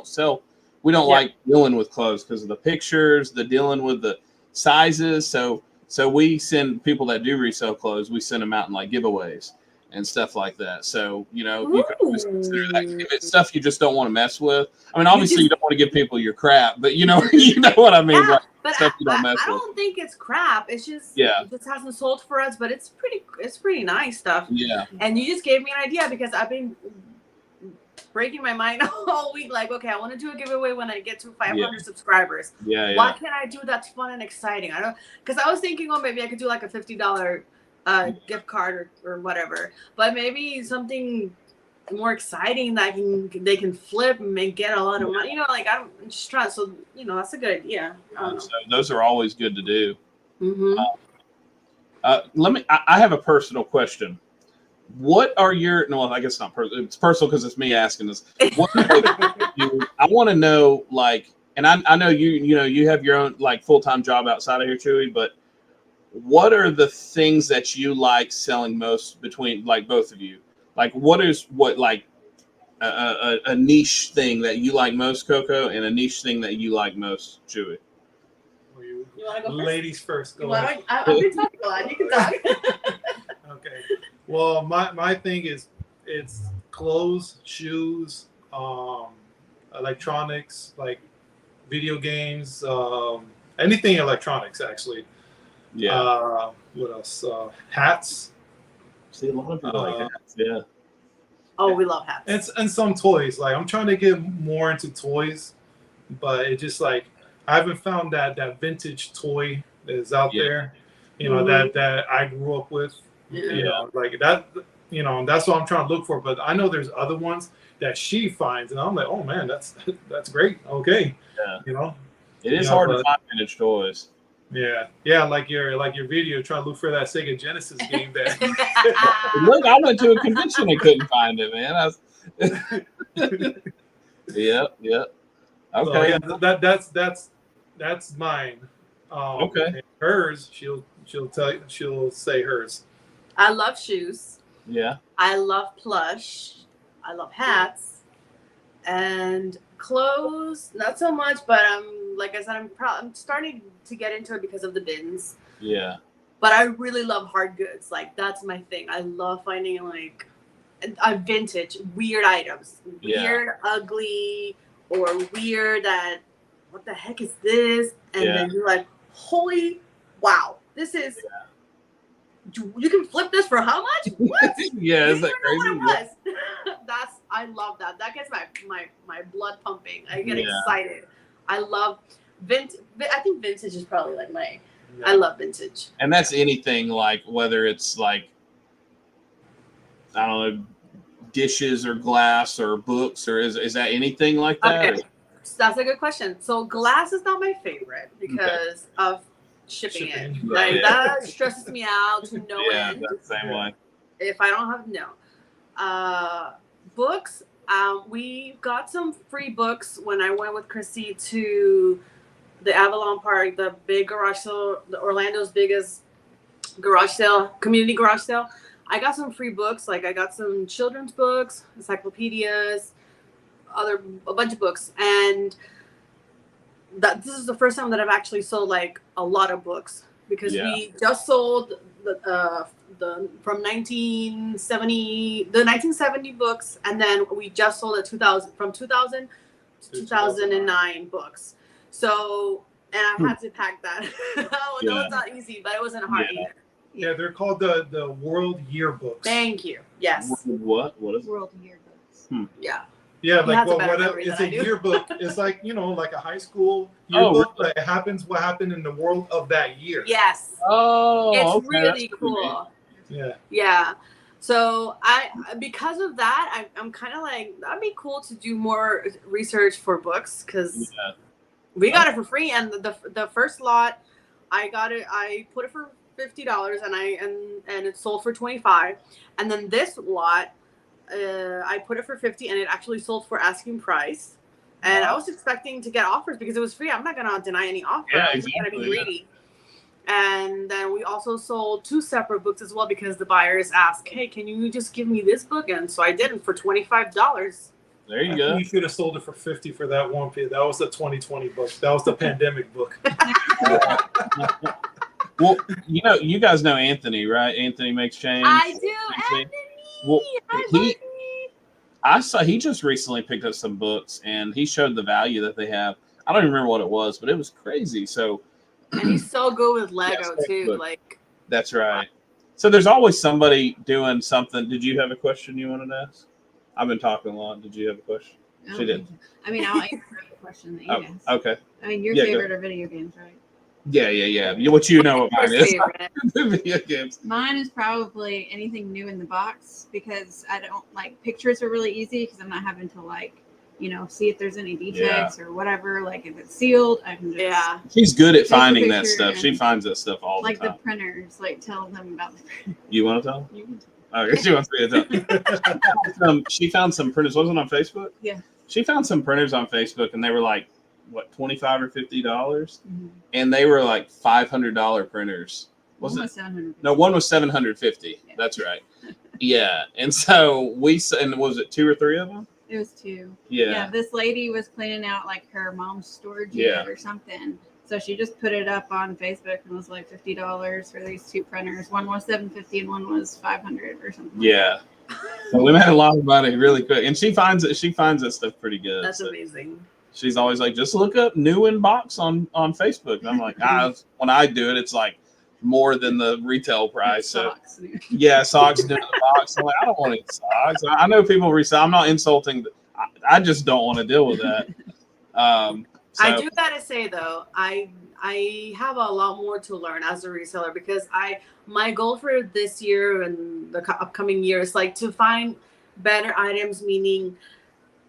sell. We don't like dealing with clothes because of the pictures, the dealing with the sizes. So we send people that do resell clothes, we send them out in like giveaways and stuff like that. So, you can always consider that. If it's stuff you just don't want to mess with. I mean, obviously you don't want to give people your crap, but you know what I mean? Like, but stuff you don't mess with. I don't think it's crap. It's just, it just hasn't sold for us, but it's pretty nice stuff. Yeah. And you just gave me an idea because I've been breaking my mind all week. Like, okay, I want to do a giveaway when I get to 500 subscribers. Yeah. What can I do that's fun and exciting? I don't, because I was thinking, oh, maybe I could do like a $50 gift card or whatever. But maybe something more exciting that they can flip and get a lot of money. You know, like I'm just trying. So that's a good idea. So those are always good to do. Mm-hmm. I have a personal question. What are your, no, I guess not personal. It's personal because it's me asking this. I want to know, like, and I know you have your own like full-time job outside of here, Chewy, but what are the things that you like selling most between like both of you? Like what like a niche thing that you like most, Koko, and a niche thing that you like most, Chewy? You want to go first? Ladies first. Go ahead. I've been talking a lot. You can talk. Okay. Well, my thing is it's clothes, shoes, electronics, like video games, anything electronics actually. Yeah. What else? Hats. See, a lot of people like hats. Yeah. Oh, we love hats. And some toys. Like I'm trying to get more into toys, but it just like I haven't found that vintage toy that is out there. That I grew up with. Yeah. Like that. That's what I'm trying to look for. But I know there's other ones that she finds, and I'm like, oh man, that's great. Okay. Yeah. It is hard to find vintage toys. Yeah. Like your video, trying to look for that Sega Genesis game that. Look, I went to a convention and couldn't find it, man. Yep. Okay. So, yeah, that's mine. Okay. And hers, she'll say hers. I love shoes. Yeah. I love plush. I love hats. And clothes, not so much, but like I said, I'm starting to get into it because of the bins. Yeah. But I really love hard goods. Like that's my thing. I love finding like vintage, weird items. Weird, ugly, or weird that what the heck is this? And then you're like, holy wow, this is you can flip this for how much? What? Yeah, is that crazy? I love that. That gets my blood pumping. I get excited. I love vintage. I think vintage is probably like I love vintage. And that's anything like whether it's like I don't know, dishes or glass or books, or is that anything like that? Okay. That's a good question. So glass is not my favorite because of shipping it. Like that stresses me out to no end. That's the same way. If I don't have books, we got some free books when I went with Chrissy to the Avalon Park, the big garage sale, Orlando's biggest garage sale, community garage sale. I got some free books. Like I got some children's books, encyclopedias, a bunch of books, and this is the first time that I've actually sold like a lot of books because we just sold the 1970 books, and then we just sold it 2000 to 2009 books. So, and I had to pack that. That was not easy, but it wasn't hard either. Yeah, they're called the World Yearbooks. Thank you. Yes. What is it? World Yearbooks. Yeah. Yeah, like whatever. It's a yearbook. It's like like a high school yearbook. But it happens what happened in the world of that year. Yes. Oh, it's really cool. Yeah. Yeah. So because of that, I'm kind of like that'd be cool to do more research for books because we got it for free, and the first lot I put it for $50 and it sold for $25, and then this lot. I put it for $50 and it actually sold for asking price. And I was expecting to get offers because it was free. I'm not going to deny any offer. Yeah, I'm going to be greedy. And then we also sold 2 separate books as well because the buyers asked, hey, can you just give me this book? And so I did it for $25. There you go. You should have sold it for $50 for that one. That was the 2020 book. That was the pandemic book. Well, you guys know Anthony, right? Anthony Makes Change. I do, Anthony. Well, I saw he just recently picked up some books and he showed the value that they have. I don't even remember what it was, but it was crazy. So, and he's so good with Lego too. Like that's right. So there's always somebody doing something. Did you have a question you wanted to ask? I've been talking a lot. Did you have a question? She did. I mean, I'll answer the question that you asked. Okay. I mean, your favorite are video games, right? Yeah. What you know what mine is. Video games. Mine is probably anything new in the box because I don't like pictures are really easy because I'm not having to see if there's any defects or whatever. Like if it's sealed, I can just She's good at finding that stuff. She finds that stuff all the time. Like the printers, like tell them about the printers. You want to tell? You can tell. Oh, she wants me to tell. She found some printers. Wasn't it on Facebook? Yeah. She found some printers on Facebook, and they were like, what, $25 or $50, and they were like $500 printers. One was $750. No, one was $750. Yeah. That's right. Yeah, and so and was it 2 or 3 of them? It was 2. Yeah. This lady was cleaning out like her mom's storage unit or something. So she just put it up on Facebook and was like $50 for these 2 printers. One was $750 and one was $500 or something. Yeah. So we made a lot of money really quick, and she finds that stuff pretty good. That's amazing. She's always like, just look up new in box on Facebook. And I'm like, when I do it, it's like more than the retail price. Socks. So yeah, socks new in the box. I'm like, I don't want any socks. I know people resell. I'm not insulting. I just don't want to deal with that. I do gotta say though, I have a lot more to learn as a reseller because my goal for this year and the upcoming year is like to find better items, meaning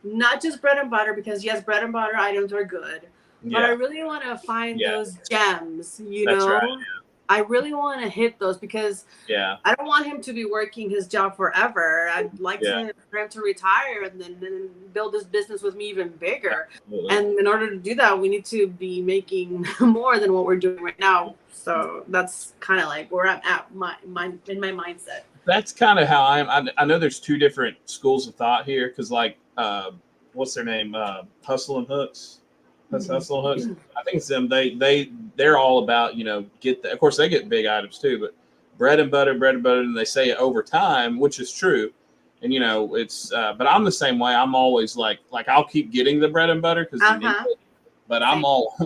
not just bread and butter, because yes, bread and butter items are good, but I really want to find those gems, That's right, yeah. I really want to hit those because I don't want him to be working his job forever. I'd like for him to retire and then build this business with me even bigger. Absolutely. And in order to do that, we need to be making more than what we're doing right now. So that's kind of like where I'm at in my mindset. That's kind of how I know there's 2 different schools of thought here because like what's their name? Hustle and Hooks. That's Hustle and Hooks. I think it's them. They're all about, of course they get big items too, but bread and butter, and they say it over time, which is true. And it's but I'm the same way. I'm always like I'll keep getting the bread and butter because but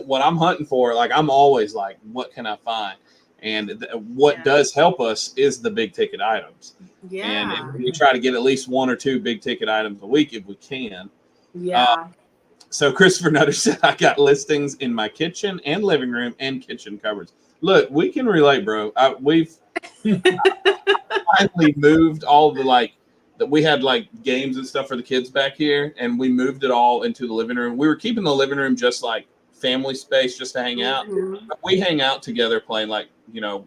what I'm hunting for, like I'm always like, what can I find? And what does help us is the big ticket items. Yeah. And we try to get at least 1 or 2 big ticket items a week if we can. Yeah. So Christopher Nutter said, I got listings in my kitchen and living room and kitchen cupboards. Look, we can relate, bro. We've finally moved all the that we had like games and stuff for the kids back here, and we moved it all into the living room. We were keeping the living room just like family space just to hang out. But we hang out together playing like,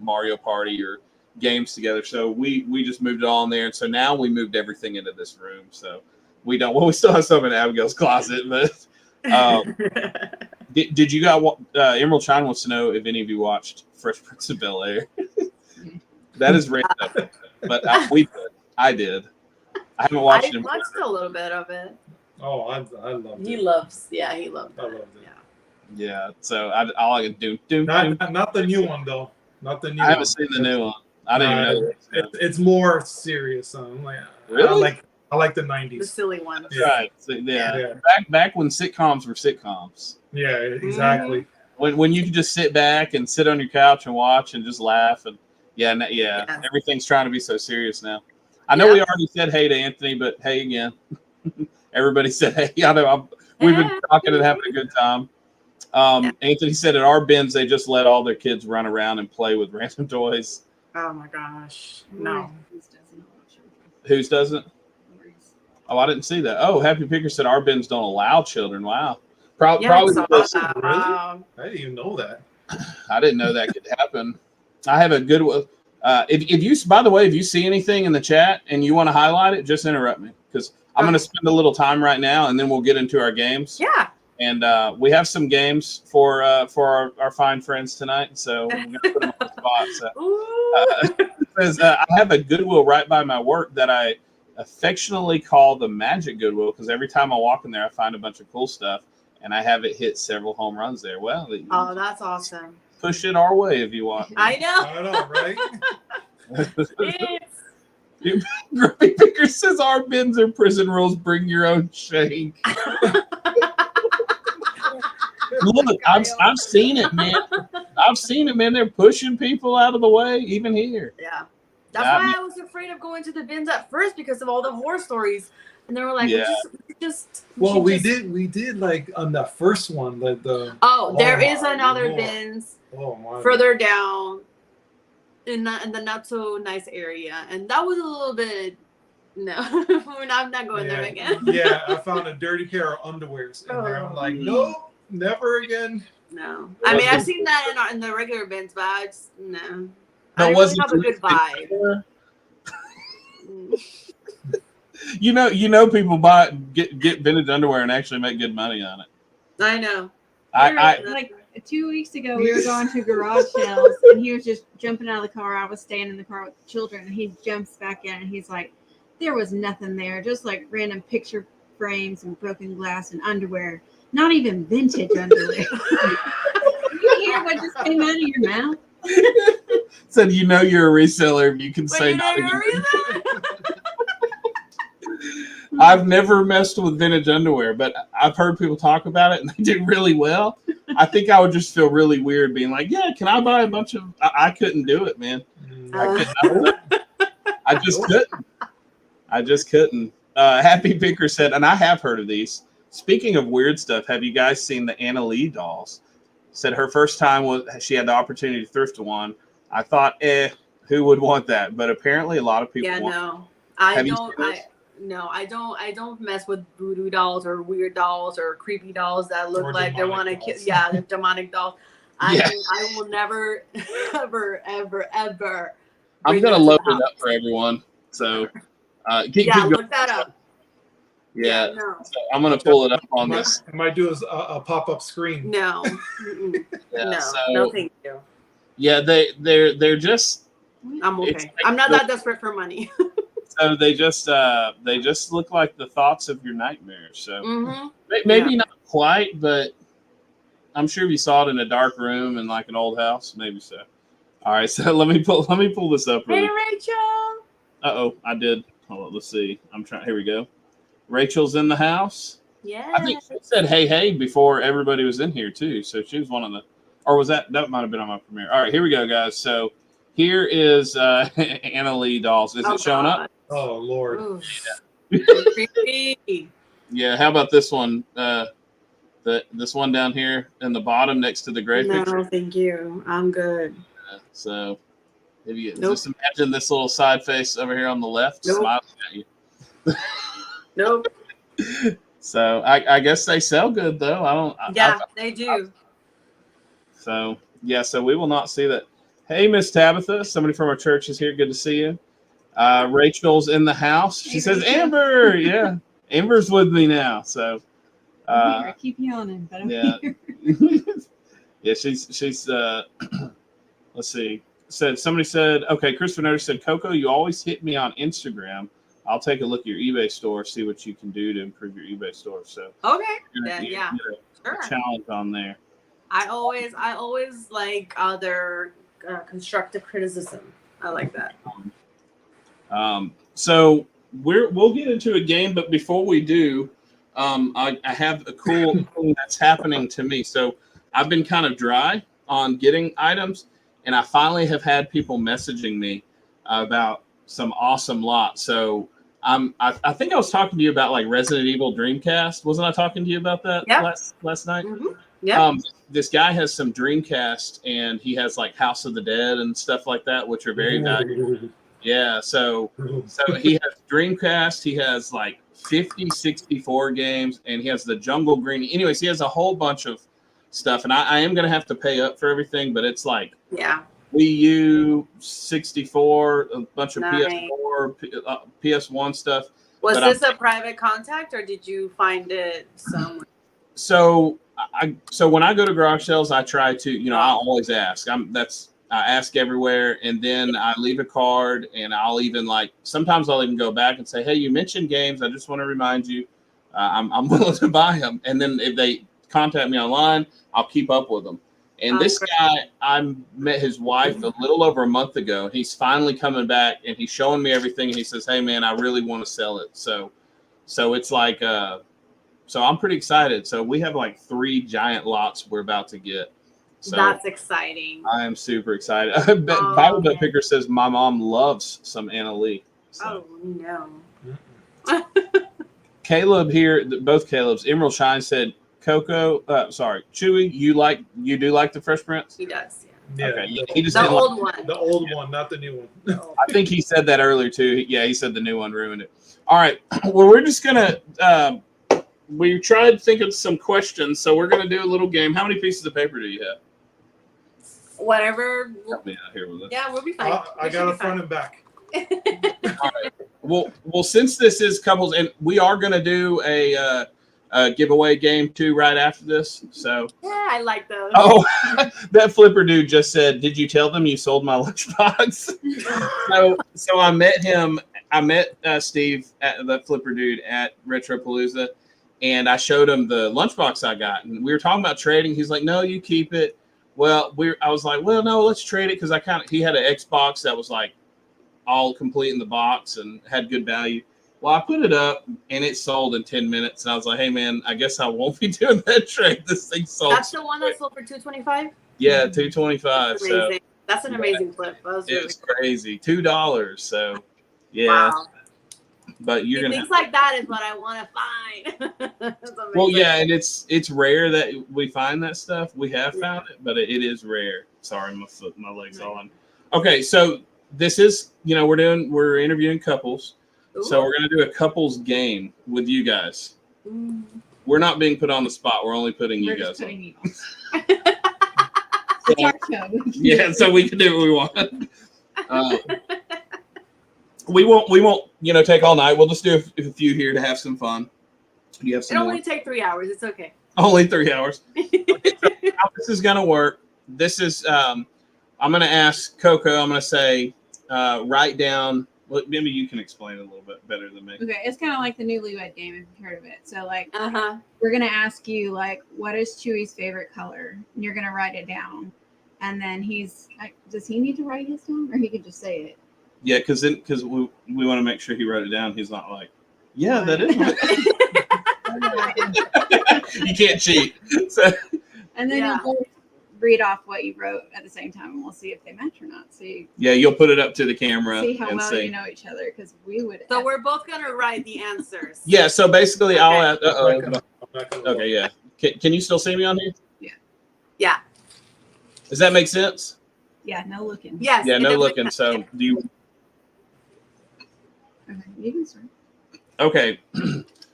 Mario Party or games together. So we just moved it all in there. And so now we moved everything into this room. So we still have some in Abigail's closet, but did you guys Emerald Shine wants to know if any of you watched Fresh Prince of Bel-Air. That is random, but I did. I haven't watched it. I watched a little bit of it. Oh, I loved it. He loved it. I loved it. Yeah. So all I can do. Not the new one though. Not the new. I haven't seen the new one. I didn't even know. It's more serious. I'm like, really? I like the 90s. The silly ones. Yeah. Right. So, yeah. Back when sitcoms were sitcoms. Yeah, exactly. When you could just sit back and sit on your couch and watch and just laugh and everything's trying to be so serious now. I know we already said hey to Anthony, but hey again. Everybody said hey. I know we've been talking and having a good time. Anthony said at our bins they just let all their kids run around and play with random toys. Oh my gosh. No. Whose doesn't? Oh, I didn't see that. Oh, Happy Picker said our bins don't allow children. Wow. Probably. Really? I didn't even know that. I didn't know that could happen. I have a good one. If you, by the way, if you see anything in the chat and you want to highlight it, just interrupt me because I'm going to spend a little time right now and then we'll get into our games. Yeah. And we have some games for our fine friends tonight, so we're going to put them on the spot. So, I have a Goodwill right by my work that I affectionately call the Magic Goodwill because every time I walk in there, I find a bunch of cool stuff, and I have it hit several home runs there. Well, that's awesome. Push it our way if you want. I know, right? Grumpy Picker says our bins are prison rules. Bring your own shank. Look, I've seen it, man. They're pushing people out of the way, even here. Yeah. That's why I was afraid of going to the bins at first because of all the horror stories. And they were like, we did like on the first one, like there is another bins further down in the not so nice area, and that was a little bit. No, I'm not going there again. Yeah, I found a dirty pair of underwears in there. I'm like, nope, never again. No, I mean I've seen that in the regular bins, but I just no. I didn't really have a good vibe. People get vintage underwear and actually make good money on it. I know. Like 2 weeks ago, we were going to garage sales, and he was just jumping out of the car. I was staying in the car with the children, and he jumps back in, and he's like, there was nothing there, just like random picture frames and broken glass and underwear. Not even vintage underwear. You hear what just came out of your mouth? Said you're a reseller. You can say not even. I've never messed with vintage underwear, but I've heard people talk about it and they do really well. I think I would just feel really weird being like, yeah, can I buy a bunch of? I couldn't do it, man. I just couldn't. Happy Picker said, and I have heard of these. Speaking of weird stuff, have you guys seen the Anna Lee dolls? Said her first time was she had the opportunity to thrift one. I thought, who would want that? But apparently a lot of people want no. I don't mess with voodoo dolls or weird dolls or creepy dolls that look like they want to kill. Yeah, the demonic dolls. I will never, ever. I'm gonna load it up for everyone. So, keep look that up. Yeah, so I'm gonna pull it up on this. I might do a pop-up screen. No, no, thank you. Yeah, they're just. I'm okay. I'm not that desperate for money. So they just look like the thoughts of your nightmares. So maybe not quite, but I'm sure if you saw it in a dark room in like an old house, maybe so. All right, so let me pull this up. Hey, Rachel. I did. Hold on, let's see. I'm trying. Here we go. Rachel's in the house. Yeah. I think she said hey before everybody was in here too. So she was one of the, or was that might have been on my premiere. All right, here we go, guys. So here is Anna Lee dolls. Is it showing up? Oh Lord. Yeah. How about this one? This one down here in the bottom next to the gray picture. No, thank you. I'm good. So if you just imagine this little side face over here on the left smiling at you. Nope. So I guess they sell good though. They do. So we will not see that. Hey, Miss Tabitha, somebody from our church is here. Good to see you. Rachel's in the house. She says, Amber. Yeah, Amber's with me now. So I keep yawning, but I'm here. Yeah, she's let's see. Somebody said, okay, Christopher Notice said, Koko, you always hit me on Instagram. I'll take a look at your eBay store, see what you can do to improve your eBay store. So sure. Challenge on there. I always like other constructive criticism. I like that. So we'll get into a game, but before we do, I have a cool thing that's happening to me. So I've been kind of dry on getting items, and I finally have had people messaging me about some awesome lots. So I think I was talking to you about like Resident Evil Dreamcast. Wasn't I talking to you about that last night? Mm-hmm. Yeah. This guy has some Dreamcast, and he has like House of the Dead and stuff like that, which are very valuable. Yeah. So he has Dreamcast. He has like 50, 64 games, and he has the Jungle Green. Anyways, he has a whole bunch of stuff, and I am going to have to pay up for everything, but it's like Wii U, 64, a bunch of PS4, PS1 stuff. Was this a private contact, or did you find it somewhere? So when I go to garage sales, I try to, I always ask. I ask everywhere, and then I leave a card, and I'll even sometimes I'll even go back and say, hey, you mentioned games. I just want to remind you, I'm willing to buy them. And then if they contact me online, I'll keep up with them. And this guy, I met his wife a little over a month ago. He's finally coming back, and he's showing me everything. And he says, hey, man, I really want to sell it. So it's like, so I'm pretty excited. So we have like 3 giant lots we're about to get. So that's exciting. I am super excited. Bible Bet Picker says my mom loves some Anna Lee. So. Oh no. Caleb here, both Caleb's. Emerald Shine said, Koko, Chewy, you do like the Fresh Prince? He does, yeah. Okay. He just the old one. The old one, not the new one. I think he said that earlier too. Yeah, he said the new one ruined it. All right. Well, we're just gonna we tried to think of some questions, so we're gonna do a little game. How many pieces of paper do you have? Whatever. Help me out here with it. Yeah, we'll be fine. I got a front and back. All right. Well, since this is couples, and we are going to do a giveaway game too right after this. So yeah, I like those. Oh, that flipper dude just said, "Did you tell them you sold my lunchbox?" so I met him. I met Steve, the flipper dude, at Retropalooza, and I showed him the lunchbox I got, and we were talking about trading. He's like, "No, you keep it." Well, I was like, "Well, no, let's trade it," because he had an Xbox that was like all complete in the box and had good value. Well, I put it up and it sold in 10 minutes. And I was like, hey man, I guess I won't be doing that trade. This thing sold. That's the one that sold for $225? Yeah, $225. So that's an amazing flip. It was crazy. $2. So yeah. Wow. But you're gonna things like that is what I want to find. Well, yeah, and it's rare that we find that stuff. We have found it, but it is rare. Sorry, my legs all on. Okay, so this is, we're interviewing couples. Ooh. So we're going to do a couples game with you guys. Ooh. We're not being put on the spot. We're only putting you guys on. It's our show. Yeah, so we can do what we want. We won't, take all night. We'll just do a few here to have some fun. You have some. It'll only take 3 hours. It's okay. Only 3 hours. Okay, so how this is going to work. This is, I'm going to ask Koko. I'm going to say, write down. Well, maybe you can explain it a little bit better than me. Okay, it's kind of like the Newlywed Game, if you've heard of it. So, we're going to ask you, what is Chewy's favorite color? And you're going to write it down. And then does he need to write his down, or he could just say it? Yeah, because we want to make sure he wrote it down. He's not like, yeah, that is You can't cheat. So. And then you'll both read off what you wrote at the same time, and we'll see if they match or not. So you'll put it up to the camera. See how well you know each other, because we would. So we're both gonna write the answers. Yeah. So basically, okay. I'll ask. Okay. Yeah. Can you still see me on here? Yeah. Yeah. Does that make sense? Yeah. No looking. Yes. Yeah. No looking. So do you? Okay. You can start. Okay.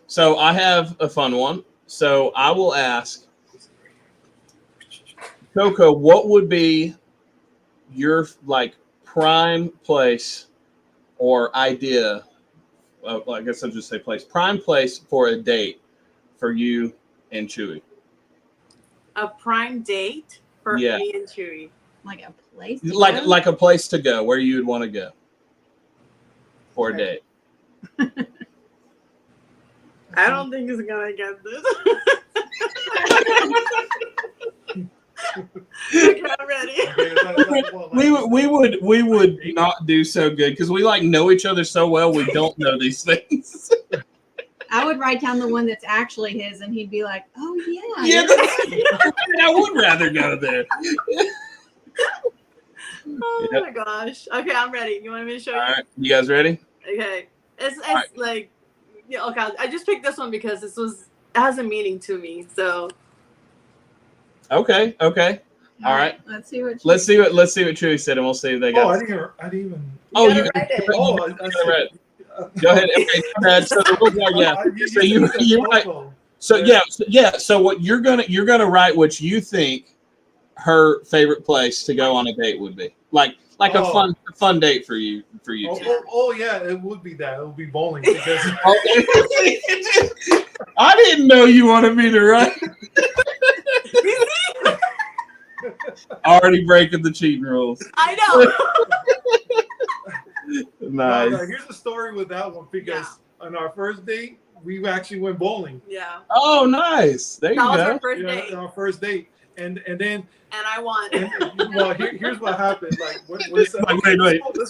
So I have a fun one. So I will ask Koko, what would be your prime place or idea? I guess I'll just say place. Prime place for a date for you and Chewy. A prime date for me and Chewy. Like a place. Like a place to go where you would want to go for a date. I don't think he's gonna get this. Okay, I'm ready. We would not do so good because we know each other so well. We don't know these things. I would write down the one that's actually his, and he'd be like, "Oh yeah." Yeah, I would rather go there. Oh my gosh. Okay, I'm ready. You want me to show you? All right, you guys ready? Okay. It's right. Okay. I just picked this one because it has a meaning to me. So. Okay. All right. Let's see what Chewy said, and we'll see if they got. Oh, I didn't even. Oh, you read it. Oh, I read it. Go ahead. Okay, go ahead. So the rules are, yeah. So you write. So yeah. So what you're gonna write what you think her favorite place to go on a date would be, like a fun date for you two. Oh yeah, it would be that. It would be bowling because. I didn't know you wanted me to write. Already breaking the cheating rules. I know. Nice. No, here's the story with that one because on our first date, we actually went bowling. Yeah. Oh, nice. There you go. That was our first date. Our first date, and then. And I won. Well, here's what happened. Wait. Let's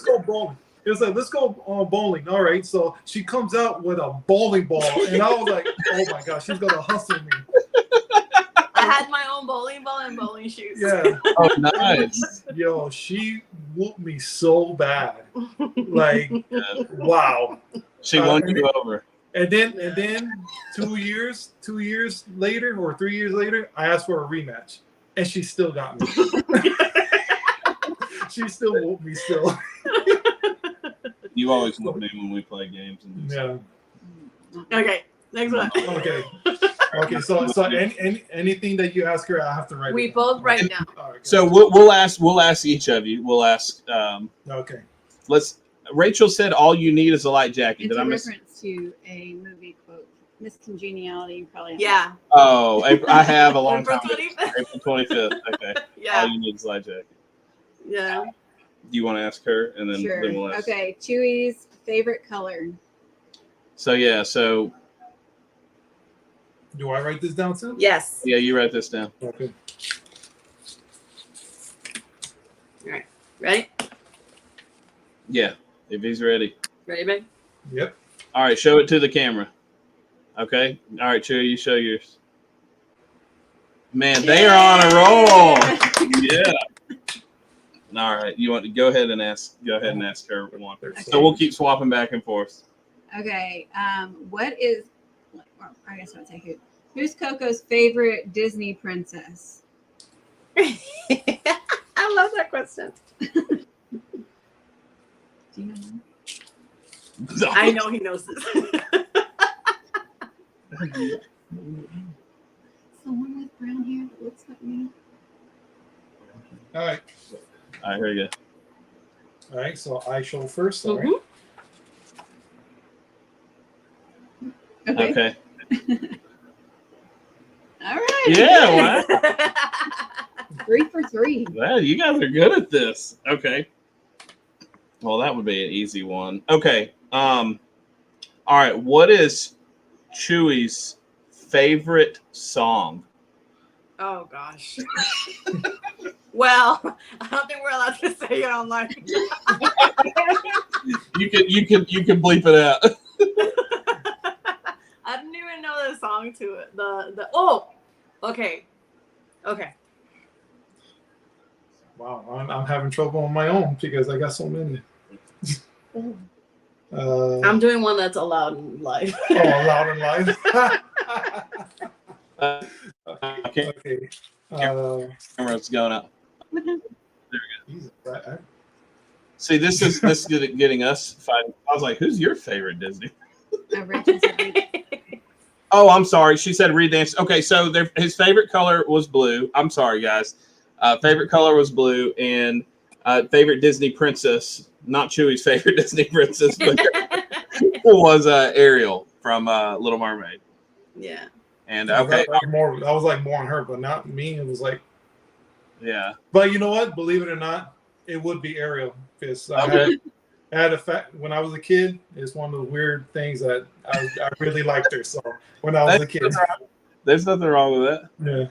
go bowling. It was let's go bowling. All right. So she comes out with a bowling ball, and I was like, oh my gosh, she's gonna hustle me. I had my own bowling ball and bowling shoes. Yeah. Oh, nice. Yo, she whooped me so bad. Like, wow. She won you over. And then 2 years later or 3 years later, I asked for a rematch, and she still got me. She still whooped me still. You always whoop me when we play games. And Yeah. Okay, next one. Okay. So anything that you ask her, I have to write. We both write down. Right, so we'll ask each of you. We'll ask. Okay. Rachel said all you need is a light jacket. It's Did I a miss? reference to a movie quote. Miss Congeniality, you probably have. Yeah. Oh, I have a long April time. 25th. April 25th. Okay. Yeah. All you need is a light jacket. Yeah. Do you want to ask her, and then Sure. then we'll ask. Okay. Chewy's favorite color. So Do I write this down too? Yes. yeah, you write this down. Okay. All right. Ready? Yeah, if he's ready. Ready, babe? Yep. All right, show it to the camera. Okay. All right, Chewy, you show yours. Man, they are on a roll. Yeah. All right, you want to go ahead and ask her one. So we'll keep swapping back and forth. Okay. What is? Well, I guess I'll say who. Who's Coco's favorite Disney princess? I love that question. Do you know? I know he knows this. Someone with brown hair that looks like me. All right. All right, here you All right. So I show first. All right. go. Okay. All right. Yeah. Wow. 3 for 3. Wow, you guys are good at this. Okay. Well, that would be an easy one. Okay. All right. What is Chewy's favorite song? Oh gosh. Well, I don't think we're allowed to say it online. You can bleep it out. I didn't even know the song to it. Okay. Wow. I'm having trouble on my own because I got so many. I'm doing one that's allowed in live. Oh, loud and live. Okay. Okay. Camera's going up. Jesus, See, this is getting us fighting. I was like, "Who's your favorite Disney?" Rachel said Reed. Oh, I'm sorry. She said Reed Dance. Okay, so his favorite color was blue. I'm sorry, guys. Favorite color was blue, and favorite Disney princess, not Chewy's favorite Disney princess, but was Ariel from Little Mermaid. Yeah. And okay, that was like more on her, but not me. It was like, yeah. But you know what? Believe it or not, it would be Ariel because I had a fact when I was a kid. It's one of the weird things that I really liked her. So when I was a kid, There's nothing wrong with that. yeah.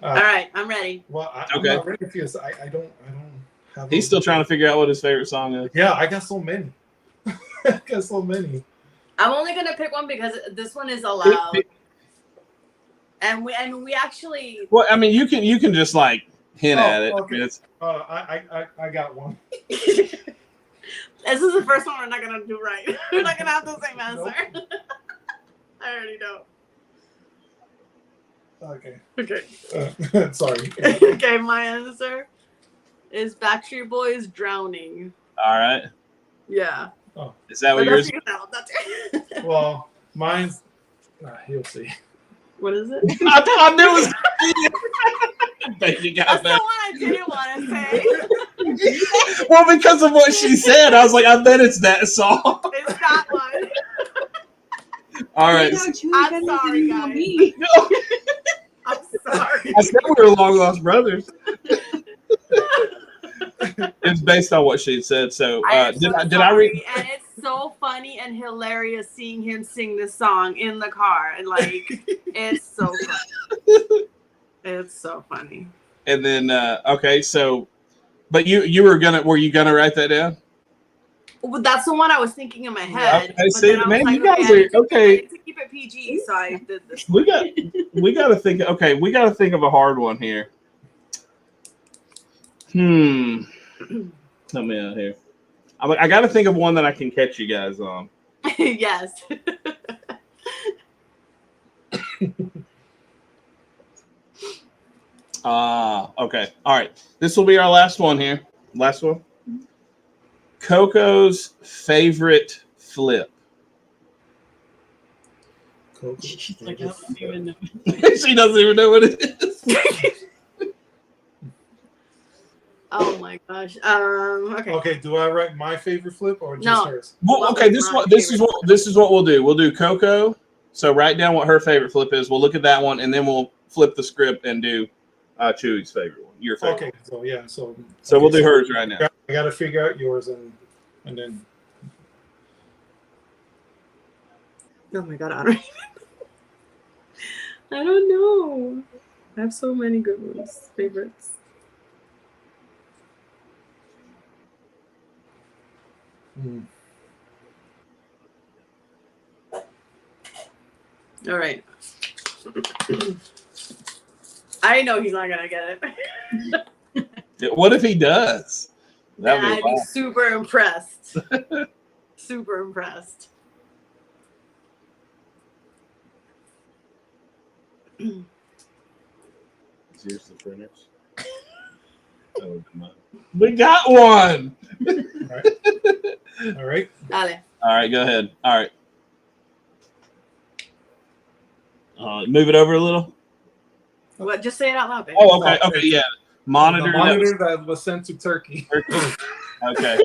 All right, I'm ready. Well, I'm not ready because I don't have. He's still trying to figure out what his favorite song is. Yeah, I got so many. I got so many. I'm only gonna pick one because this one is allowed. And we actually. Well, I mean, you can just like hint at it. Okay. I mean, I got one. This is the first one we're not gonna do right. We're not gonna have the same answer. Nope. I already know. Okay. Sorry. Okay, my answer is Backstreet Boys "Drowning." All right. Yeah. Oh. Is that what yours? That's Well, mine's. You'll see. What is it? I knew it was. You got That's the one I didn't want to say. Well, because of what she said, I was like, I bet it's that song. It's that one. All right. I'm sorry, guys. I'm sorry. I said we were long lost brothers. It's based on what she said. So, did I read? And it's so funny and hilarious seeing him sing this song in the car, and like, it's so funny. It's so funny. And then, okay, so, but were you gonna write that down? Well, that's the one I was thinking in my head. Okay, see, man, you guys are okay. I need to keep it PG, so I did this. We got to think. Okay, we got to think of a hard one here. Help me out here. I got to think of one that I can catch you guys on. Yes. Okay. All right. This will be our last one here. Last one. Coco's favorite flip. She's like, I don't even know. She doesn't even know what it is. Oh my gosh. Okay. Okay. Do I write my favorite flip or just No. hers? Well, okay. This is what we'll do. We'll do Coco. So write down what her favorite flip is. We'll look at that one, and then we'll flip the script and do Chewy's favorite one. Your favorite. Okay. So yeah. So We'll do hers right now. I got to figure out yours and then. Oh my god, I don't know. I have so many good ones, favorites. All right. I know he's not gonna get it. What if he does? Then I'd be super impressed. Super impressed. Here's the printers. We got one. All right. Dale. All right, go ahead. All right. Move it over a little. What? Just say it out loud, baby. Oh, okay. Okay, yeah. Monitor. The monitor that was sent to Turkey. Okay.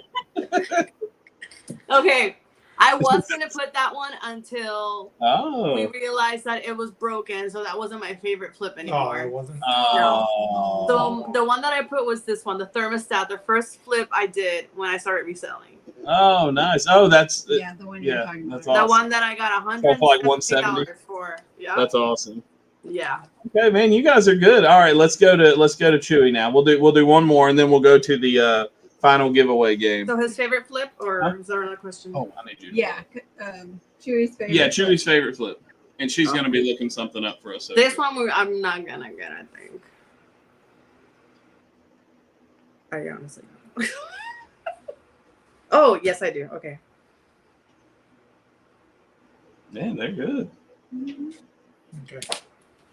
Okay. I was gonna put that one until Oh. we realized that it was broken, so that wasn't my favorite flip Oh, anymore. it wasn't. Oh. So the one that I put was this one, the thermostat, the first flip I did when I started reselling. Oh, nice. Oh, that's the one you're talking that's about. awesome. The one that I got For like $170 for. Yeah. That's awesome. Yeah. Okay, man, you guys are good. All right, let's go to Chewy now. We'll do one more, and then we'll go to the final giveaway game. So his favorite flip, or is there another question? Oh, I need you. Yeah, Chewy's favorite. Yeah, Chewy's favorite flip, and she's gonna be looking something up for us. This one I'm not gonna get, I think. I honestly don't. Oh, yes, I do. Okay. Man, they're good. Okay.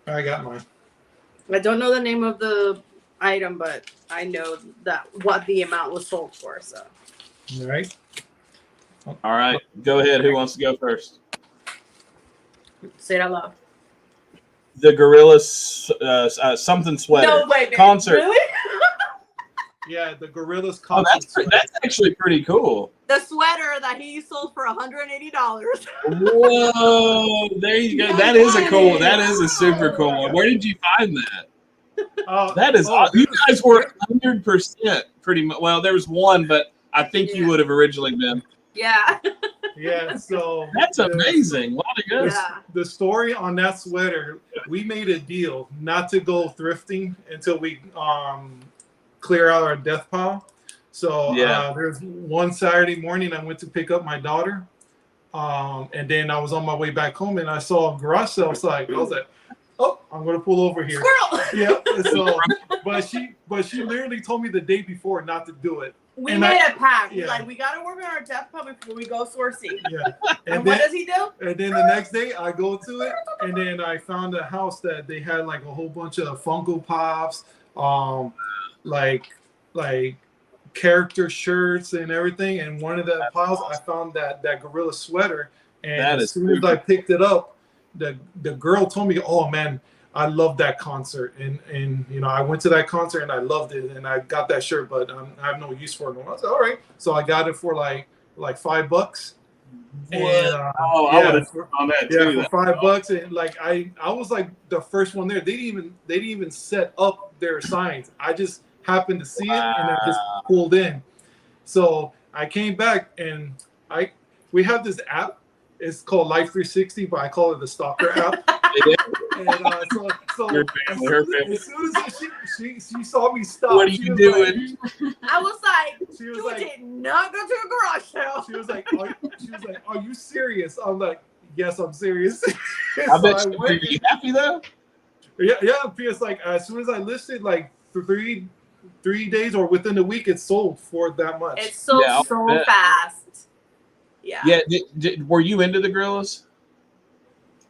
I got mine. I don't know the name of the item, but I know that what the amount was sold for. So. All right. All right, go ahead. Who wants to go first? Say it out loud. The Gorillas something sweater. No, wait, concert. Really? Yeah, the Gorillas Oh, concert. that's actually pretty cool. The sweater that he sold for $180. Whoa, there you go. That is a cool. That is a super cool one. Where did you find that? That is awesome. You guys were 100% pretty much. Well, there was one, but I think you would have originally been. Yeah. Yeah, so that's amazing. A lot of good. The story on that sweater, we made a deal not to go thrifting until we clear out our death pile. So there's one Saturday morning I went to pick up my daughter, and then I was on my way back home and I saw a garage sale. I was like, oh, I'm gonna pull over here. Squirrel. Yeah. So, but she literally told me the day before not to do it. We made a pact. Yeah. Like, we got to work on our death pile before we go sourcing. Yeah. And what does he do? And then the next day I go to it, and then I found a house that they had like a whole bunch of Funko Pops, like character shirts and everything. And one of the piles I found that gorilla sweater. And as soon as I picked it up, the girl told me, "Oh man, I love that concert." And you know, I went to that concert and I loved it, and I got that shirt, but I have no use for it. I said, all right, so I got it for like $5. And, I would have on that too. Yeah, for $5, and like I was like the first one there. They didn't even set up their signs. I just happened to see it and I just pulled in. So I came back and we have this app. It's called Life 360, but I call it the Stalker app. And so as soon as she saw me stop, what are you doing? I was like, she was you like, did not go to a garage sale. She was like, are you serious? I'm like, yes, I'm serious. I bet you, are you happy though? Yeah, because like as soon as I listed, like 3 days or within a week, it's sold for that much. It's so fast. Yeah. Yeah. Were you into the gorillas?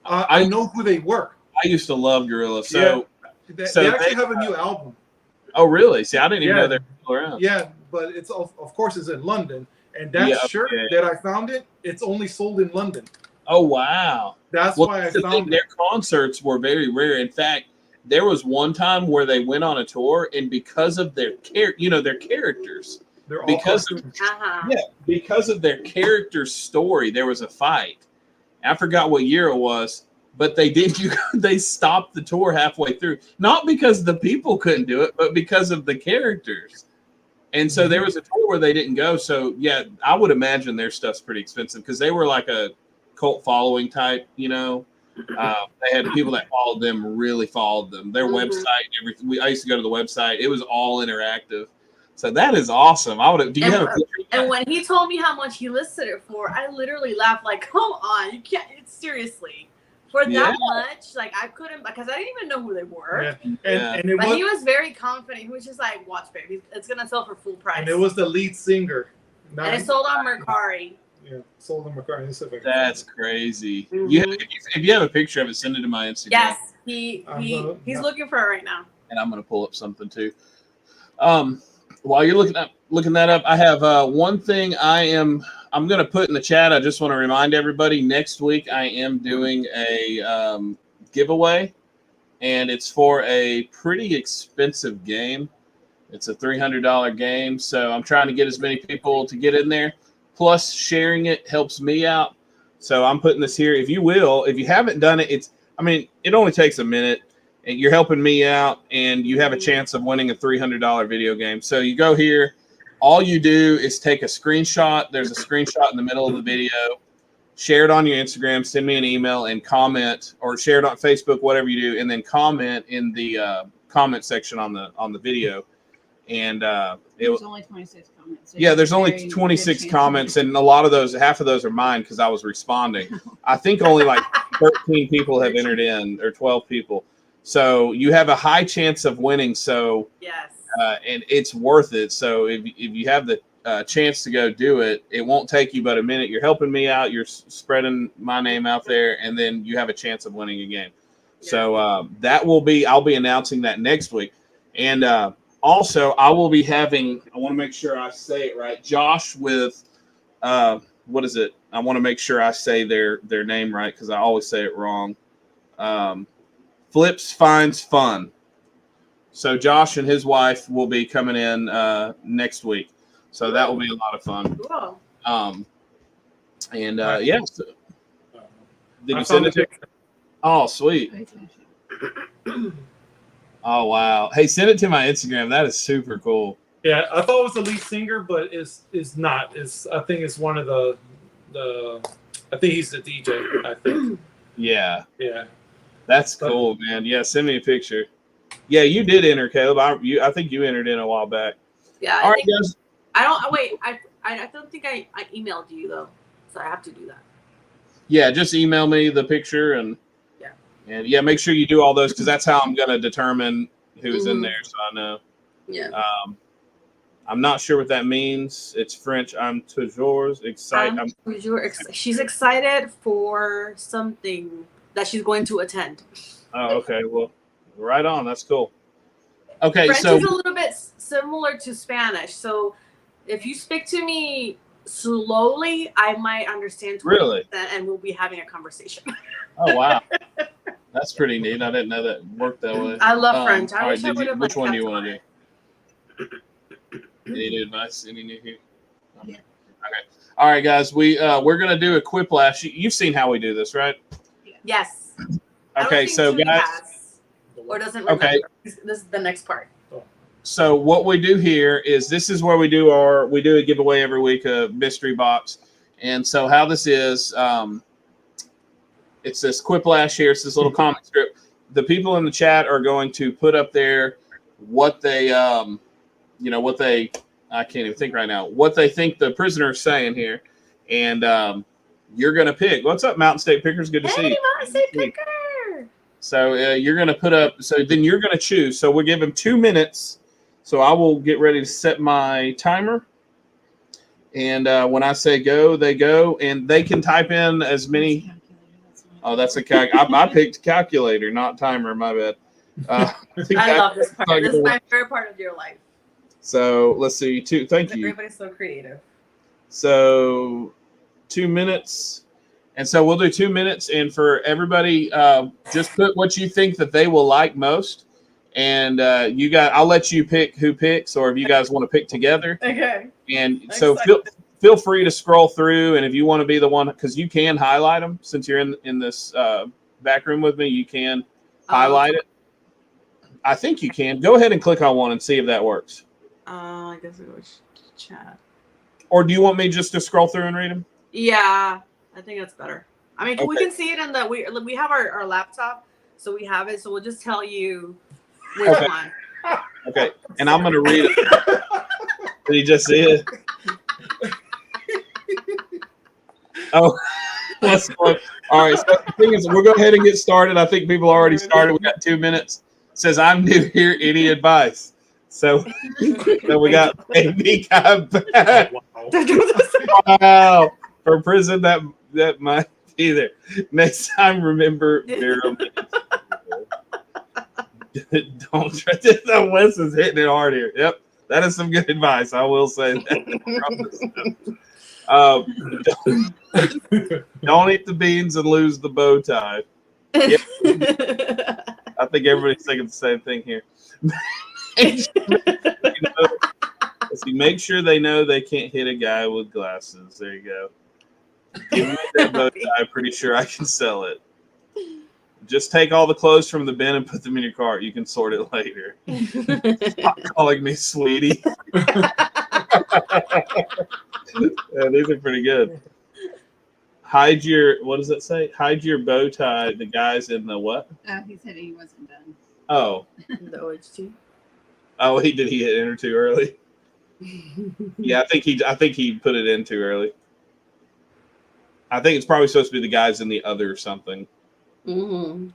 I know who they were. I used to love gorillas. So, they actually have a new album. Oh, really? See, I didn't even know they were still around. Yeah, but it's of course it's in London, and that shirt that I found it's only sold in London. Oh, wow. That's why I found it. Their concerts were very rare. In fact, there was one time where they went on a tour, and because of their their characters, because of their character's story, there was a fight. I forgot what year it was, but they stopped the tour halfway through, not because the people couldn't do it, but because of the characters. And so there was a tour where they didn't go. So yeah, I would imagine their stuff's pretty expensive because they were like a cult following type, They had people that followed them, really followed them. Their website, everything. I used to go to the website. It was all interactive. So that is awesome. Do you have a picture? And when he told me how much he listed it for, I literally laughed like, come on, you can't, seriously. For that much, like I couldn't, because I didn't even know who they were. Yeah. But he was very confident. He was just like, watch, baby, it's going to sell for full price. And it was the lead singer. And it sold on Mercari. Yeah, sold on Mercari. That's crazy. If you have a picture of it, send it to my Instagram. Yes, he's looking for it right now. And I'm going to pull up something too. While you're looking that up, I have one thing I'm going to put in the chat. I just want to remind everybody, next week I am doing a giveaway, and it's for a pretty expensive game. It's a $300 game, so I'm trying to get as many people to get in there. Plus, sharing it helps me out. So I'm putting this here. If you haven't done it, it only takes a minute. And you're helping me out, and you have a chance of winning a $300 video game. So you go here. All you do is take a screenshot. There's a screenshot in the middle of the video. Share it on your Instagram. Send me an email and comment, or share it on Facebook, whatever you do, and then comment in the comment section on the video. And there's only 26 comments. So there's only 26 comments, and a lot of those, half of those are mine because I was responding. I think only like 13 people have entered in, or 12 people. So you have a high chance of winning. So and it's worth it. So if you have the chance to go do it, it won't take you but a minute. You're helping me out. You're spreading my name out there, and then you have a chance of winning a game. So I'll be announcing that next week. And also I will be having, I want to make sure I say it right, Josh with what is it? I want to make sure I say their name right because I always say it wrong. Flips Finds Fun. So Josh and his wife will be coming in next week. So that will be a lot of fun. Cool. Did you send it to? Oh, sweet. Oh, wow. Hey, send it to my Instagram. That is super cool. Yeah, I thought it was the lead singer, but it's not. I think it's one of the I think he's the DJ, I think. Yeah. Yeah. That's cool, man. Yeah, send me a picture. Yeah, you did enter, Caleb. I think you entered in a while back. Yeah. All right, guys. I don't think I emailed you though, so I have to do that. Yeah, just email me the picture and make sure you do all those because that's how I'm gonna determine who's in there, so I know. Yeah. I'm not sure what that means. It's French. I'm toujours excited. She's excited for something that she's going to attend. Oh, okay. Well, right on. That's cool. Okay, French so is a little bit similar to Spanish. So if you speak to me slowly, I might understand. Really? And we'll be having a conversation. Oh, wow. That's pretty neat. I didn't know that worked that way. I love French. I wish I would have. Which one do you want to do? Any advice? Any new here? Yeah. Okay. All right, guys. We're gonna do a quiplash. You've seen how we do this, right? Yes. Okay, so guys. Or doesn't remember. Okay. This is the next part. So what we do here is this is where we do a giveaway every week, a mystery box. And so how this is, it's this quiplash here. It's this little comic strip. The people in the chat are going to put up there what they, I can't even think right now, what they think the prisoner is saying here. And you're going to pick. What's up, Mountain State Pickers? Good to see you. Hey, Mountain State Picker. So you're going to put up. So then you're going to choose. So we'll give him 2 minutes. So I will get ready to set my timer. And when I say go, they go. And they can type in as many. Oh, that's a I picked calculator, not timer. My bad. I love this part. This is my favorite part of your life. So let's see. Thank you. Everybody's so creative. So 2 minutes. And so we'll do 2 minutes. And for everybody, just put what you think that they will like most. And I'll let you pick who picks, or if you guys want to pick together. Okay. And so feel free to scroll through. And if you want to be the one, because you can highlight them since you're in this back room with me, you can highlight it. I think you can. Go ahead and click on one and see if that works. I guess it was chat. Or do you want me just to scroll through and read them? Yeah, I think that's better. I mean, Okay. we can see it in we have our laptop, so we have it. So we'll just tell you which one. Okay, and I'm going to read it. Did you just see it? Oh, let's go. All right. So the thing is, we'll go ahead and get started. I think people already started. We got 2 minutes. It says, I'm new here. Any advice? So we got Amy got back. Wow. For prison, that might be there. Next time, remember, don't try to. Wes is hitting it hard here. Yep. That is some good advice. I will say that. Don't eat the beans and lose the bow tie. Yep. I think everybody's thinking the same thing here. Make sure they know they can't hit a guy with glasses. There you go. Give me that bow tie. I'm pretty sure I can sell it. Just take all the clothes from the bin and put them in your cart. You can sort it later. Stop calling me sweetie. Yeah, these are pretty good. What does it say? Hide your bow tie. The guy's in the what? Oh, he said he wasn't done. Oh. The OHT. Oh, he hit enter too early. Yeah, I think he put it in too early. I think it's probably supposed to be the guys in the other something. Mm-hmm.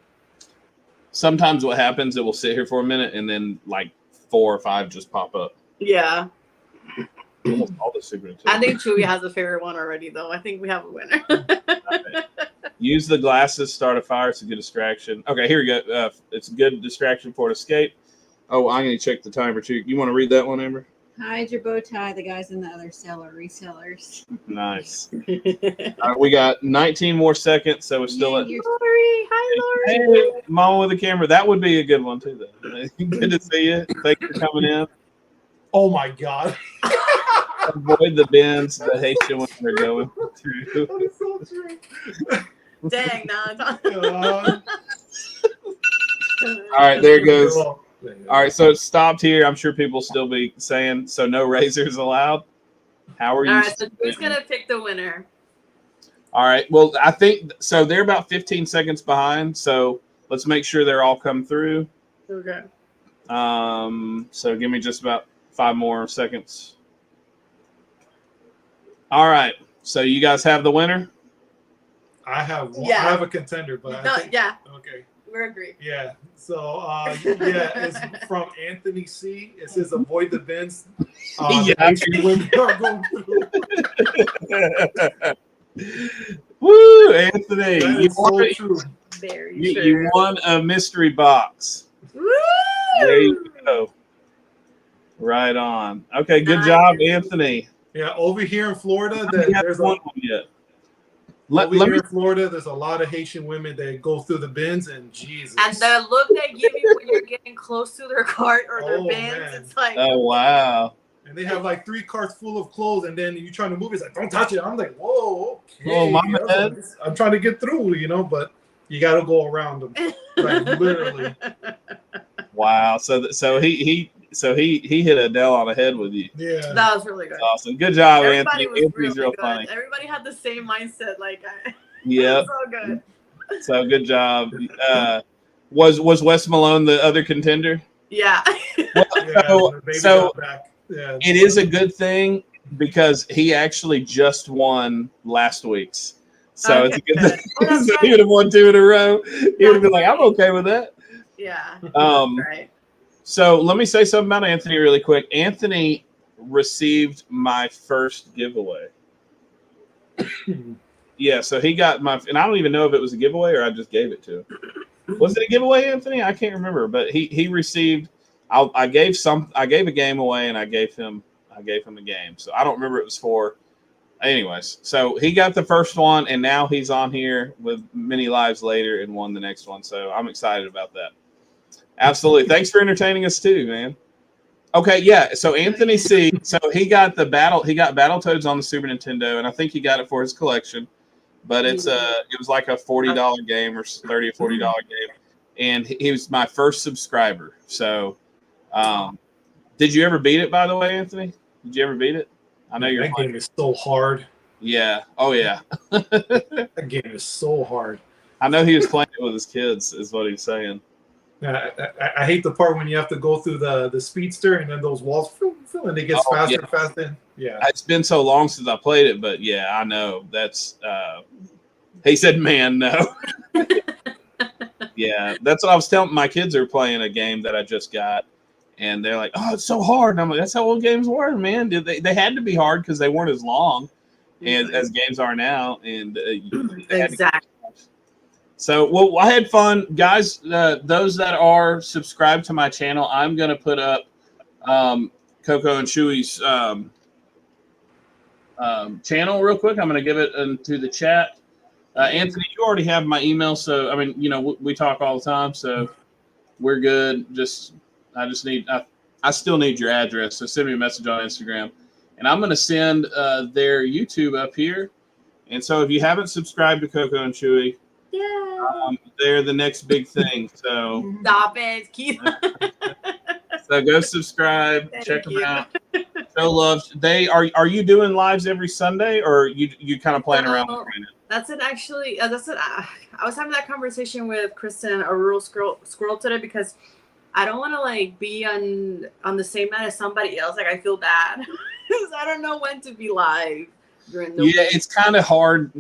Sometimes what happens, it will sit here for a minute and then like 4 or 5 just pop up. Yeah. Almost all the superintendents. I think Chewy has a favorite one already, though. I think we have a winner. Use the glasses, start a fire. It's a good distraction. Okay, here we go. It's a good distraction for an escape. Oh, I'm going to check the timer too. You want to read that one, Amber? Hide your bow tie. The guys in the other cell are resellers. Nice. All right, we got 19 more seconds, so we're still at. Lori. Hi, Lori. Hey, Mama with the camera. That would be a good one too, though. Good to see you. Thanks for coming in. Oh my God. Avoid the bins the Haitian ones are going through. That is so true. Dang, nah. All right, there it goes. All right, so it stopped here. I'm sure people still be saying, so no razors allowed. How are you? All right, so who's going to pick the winner? All right, well, I think, so they're about 15 seconds behind, so let's make sure they're all come through. Okay. So give me just about 5 more seconds. All right, so you guys have the winner? I have one. Yeah. I have a contender, but Yeah. Okay. We're agreed. Yeah. So it's from Anthony C. It says avoid the bins. Women are going through. Woo, Anthony! You won a mystery box. Woo! There you go. Right on. Okay, good job, Anthony. Yeah, over here in Florida, there's one yet. Here in Florida, there's a lot of Haitian women that go through the bins, and Jesus. And the look they give you when you're getting close to their cart or their bins, man. It's like, oh wow. And they have like 3 carts full of clothes, and then you're trying to move it. It's like, don't touch it. I'm like, whoa, okay. Oh, my bad. I'm trying to get through, but you got to go around them, like literally. Wow. So he hit Adele on the head with you. Yeah, that was really good. Awesome. Good job, Everybody Anthony. Anthony's real good. funny. Everybody had the same mindset. Yeah. So good. So good job. Was Wes Malone the other contender? Yeah. So it is a good thing because he actually just won last week's. So it's a good thing. So he would have won 2 in a row. He would have been like, I'm okay with that. Yeah. Right. So let me say something about Anthony really quick. Anthony received my first giveaway. Yeah, so he got and I don't even know if it was a giveaway or I just gave it to him. Was it a giveaway, Anthony? I can't remember, but he received. I gave a game away, and I gave him a game. So I don't remember it was for. Anyways, so he got the first one, and now he's on here with many lives later and won the next one. So I'm excited about that. Absolutely. Thanks for entertaining us too, man. Okay, yeah. So Anthony C. So he got Battletoads on the Super Nintendo, and I think he got it for his collection. But it was like a $40 game or $30 or $40 game, and he was my first subscriber. So, did you ever beat it? By the way, Anthony, did you ever beat it? I know that game is so hard. Yeah. Oh yeah. That game is so hard. I know he was playing it with his kids, is what he's saying. I hate the part when you have to go through the speedster and then those walls and it gets faster and faster. Yeah. It's been so long since I played it, but yeah, I know. That's he said, man, no. Yeah, that's what I was telling my kids are playing a game that I just got, and they're like, oh, it's so hard. And I'm like, that's how old games were, man. They had to be hard because they weren't as long as games are now. And exactly. So, well, I had fun, guys. Those that are subscribed to my channel, I'm going to put up Koko and Chewy's channel real quick. I'm going to give it into the chat. Anthony, you already have my email, so I mean, we talk all the time, so we're good. I still need your address, so send me a message on Instagram, and I'm going to send their YouTube up here. And so, if you haven't subscribed to Koko and Chewy, they're the next big thing. So stop it, Keith. So go subscribe, check them out. Show love. Are you doing lives every Sunday, or you kind of playing around with it? That's it. Actually, that's it. I was having that conversation with Kristen, a rural squirrel today, because I don't want to be on the same night as somebody else. Like I feel bad because I don't know when to be live during the week. It's kind of hard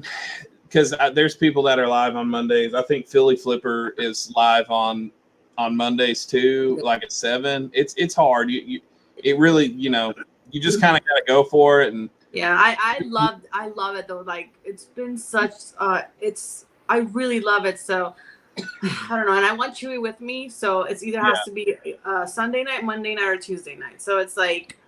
because there's people that are live on Mondays. I think Philly Flipper is live on Mondays too, like at 7. It's hard. It really you just kind of got to go for it. And yeah, I love it though. Like it's been such I really love it. So I don't know, and I want Chewy with me, so it's either has to be Sunday night, Monday night, or Tuesday night. So it's like,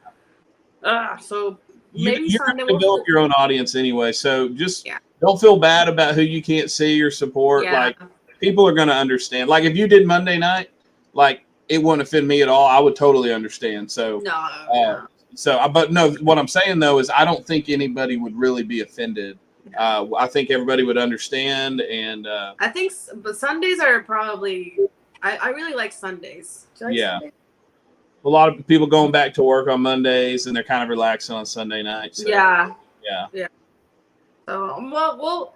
so maybe you're Sunday. You're develop your own audience anyway, so just don't feel bad about who you can't see or support. Yeah. Like people are going to understand. Like if you did Monday night, like it wouldn't offend me at all. I would totally understand. So no. But no, what I'm saying though is I don't think anybody would really be offended. I think everybody would understand, and I think, but Sundays are probably. I really like Sundays. Do you like Sundays? A lot of people going back to work on Mondays, and they're kind of relaxing on Sunday nights. So, yeah. So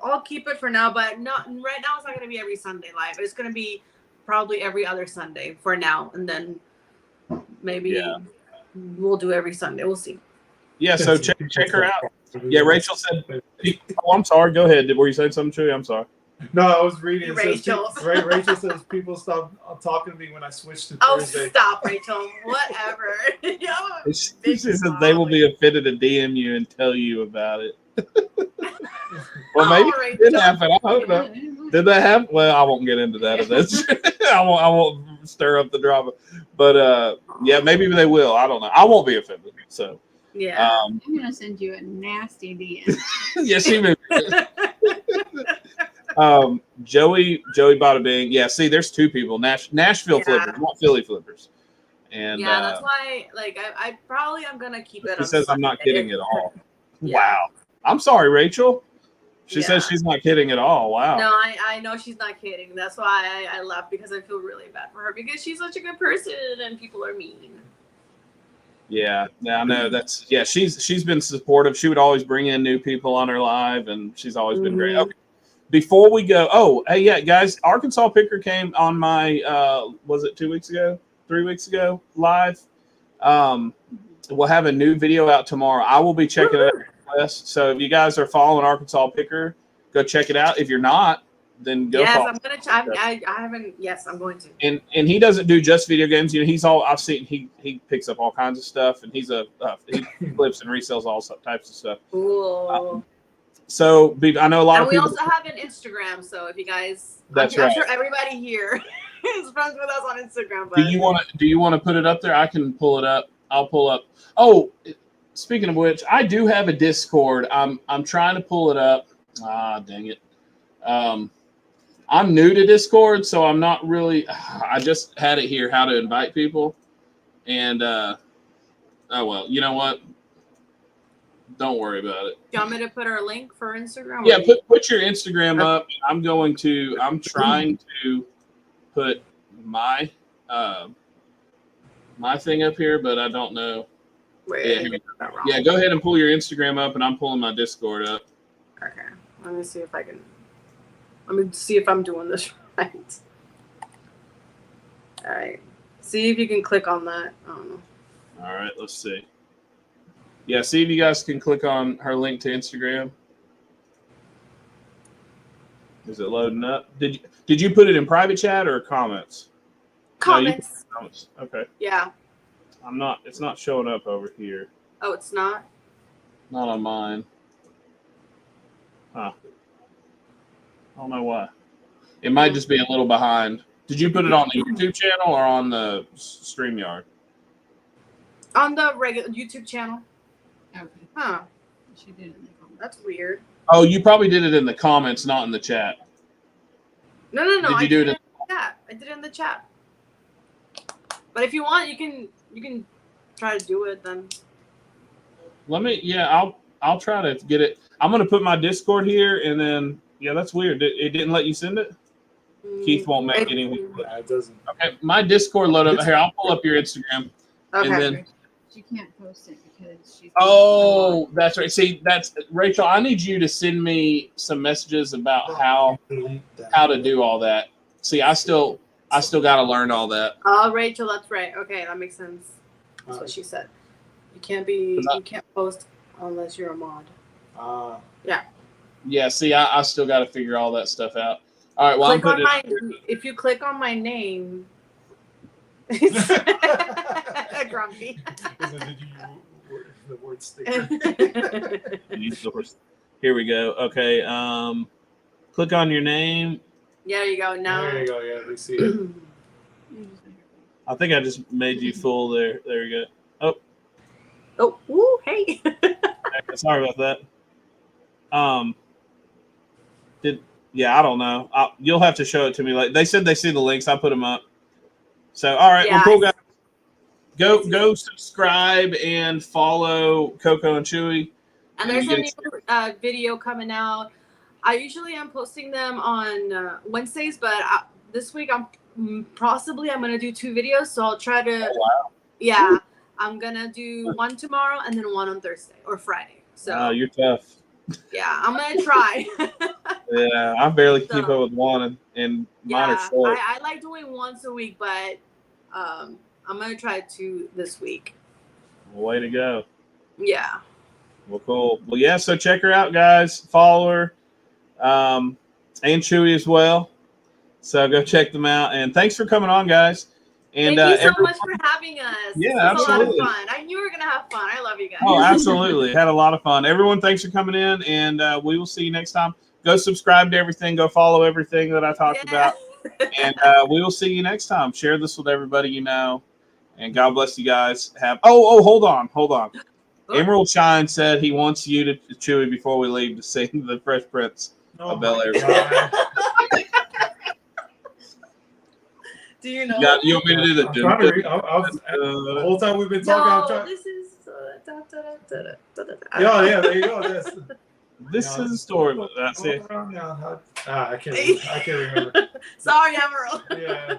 I'll keep it for now, but not right now. It's not going to be every Sunday live. It's going to be probably every other Sunday for now, and then maybe we'll do every Sunday. We'll see. Yeah. So check her out. Yeah, Rachel said. Oh, I'm sorry. Go ahead. Were you saying something, Chewy? I'm sorry. No, I was reading. Rachel. Rachel says people stop talking to me when I switch to Thursday. Oh, stop, Rachel. Whatever. She says they will be offended to DM you and tell you about it. Well, maybe it did happen. I hope not. Did that happen? Well, I won't get into that. That's I won't stir up the drama. But maybe they will. I don't know. I won't be offended. So. Yeah. I'm gonna send you a nasty DM. Yes, she may. Joey Bada Bing. Yeah, see, there's 2 people. Nashville Flippers, not Philly Flippers. And that's why I probably am gonna keep it. She says I'm not kidding at all. Yeah. Wow. I'm sorry, Rachel. She says she's not kidding at all. Wow. No, I know she's not kidding. That's why I laugh, because I feel really bad for her, because she's such a good person and people are mean. Yeah, I know she's been supportive. She would always bring in new people on her live, and she's always been great. Okay. Before we go, guys, Arkansas Picker came on my was it 2 weeks ago, 3 weeks ago live. We'll have a new video out tomorrow. I will be checking it out. So if you guys are following Arkansas Picker, go check it out. If you're not, then go. Yes, follow. I'm gonna try. I haven't. Yes, I'm going to. And he doesn't do just video games. He's all I've seen. He picks up all kinds of stuff, and he flips and resells all types of stuff. Cool. So I know a lot of people. We also have an Instagram. So if you guys, I'm right. sure everybody here is friends with us on Instagram. But Do you want to put it up there? I can pull it up. I'll pull up. Oh, speaking of which, I do have a Discord. I'm trying to pull it up. Dang it. I'm new to Discord, so I'm not really. I just had it here, how to invite people, and oh well, you know what? Don't worry about it. Do you want me to put our link for Instagram? Yeah, put your Instagram up. I'm trying to put my my thing up here, but I don't know. Wait, yeah, go ahead and pull your Instagram up, and I'm pulling my Discord up. Okay, let me see if I can. Let me see if I'm doing this right. All right. See if you can click on that. I don't know. All right, let's see. Yeah, see if you guys can click on her link to Instagram. Is it loading up? Did you put it in private chat or comments? Comments. No, comments. Okay. Yeah. It's not showing up over here. Oh, it's not? Not on mine. Huh. I don't know why. It might just be a little behind. Did you put it on the YouTube channel or on the StreamYard? On the regular YouTube channel. Okay. Huh. She did it in the comments. That's weird. Oh, you probably did it in the comments, not in the chat. No. Did you do it in the chat? I did it in the chat. But if you want, you can try to do it then. I'll try to get it. I'm gonna put my Discord here, and then that's weird. It didn't let you send it. Keith won't make any. It doesn't. Okay, my Discord load up here. I'll pull up your Instagram. Okay. And then, she can't post it because she's. oh, that's right. See, that's Rachel. I need you to send me some messages about how to do all that. See, I still got to learn all that. Oh, Rachel, that's right. Okay, that makes sense. That's what she said. You can't post unless you're a mod. Yeah. Yeah. See, I still got to figure all that stuff out. All right. Well, if you click on my name. Grumpy. The word sticker. Here we go. Okay. Click on your name. Yeah, there you go. Now. There you go. Yeah, we see it. I think I just made you full there. There you go. Oh. Woo, hey. Sorry about that. I don't know. You'll have to show it to me. Like they said, they see the links. I put them up. So, all right, well, cool, guys. Go subscribe and follow Koko and Chewy. And there's a new video coming out. I usually am posting them on Wednesdays, but this week I'm gonna do 2 videos. So I'll try to. Oh, wow. Yeah, I'm gonna do one tomorrow and then one on Thursday or Friday. So. You're tough. Yeah, I'm gonna try. Yeah, I barely keep up with one, and mine are short. I like doing once a week, but I'm gonna try 2 this week. Well, way to go. Yeah. Well, cool. Well, yeah. So check her out, guys. Follow her, and Chewy as well. So go check them out. And thanks for coming on, guys. And thank you so much for having us. Yeah, this was absolutely. a lot of fun. I knew we were gonna have fun. I love you guys. Oh, absolutely. Had a lot of fun. Everyone, thanks for coming in, and we will see you next time. Go subscribe to everything. Go follow everything that I talked about. And we will see you next time. Share this with everybody you know. And God bless you guys. Hold on. Emerald Shine said he wants you to Chewy before we leave to sing the Fresh Prince of Bel-Air. Do you know? You want me to do the the whole time we've been talking. No, this is. Yeah, there you go. This is a story, but that's it. I can't remember. Sorry, Emerald. Yeah.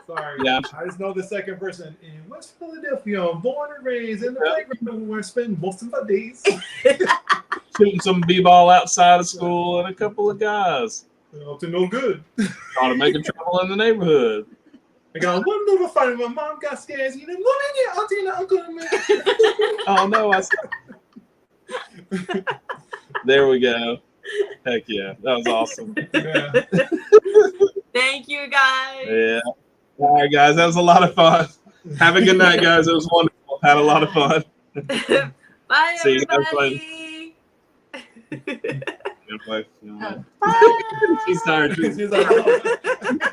Sorry. Yeah. I just know the second person in West Philadelphia. I'm born and raised in the playground where I spend most of my days. Shooting some b-ball outside of school and a couple of guys. Up to no good. Trying to make trouble in the neighborhood. I got one little fight. My mom got scared. You know, auntie and uncle. Oh no! There we go. Heck yeah, that was awesome. Yeah. Thank you, guys. Yeah. All right, guys, that was a lot of fun. Have a good night, guys. It was wonderful. Had a lot of fun. Bye, See you guys everybody. Good play. Bye. She's tired. She's like, oh.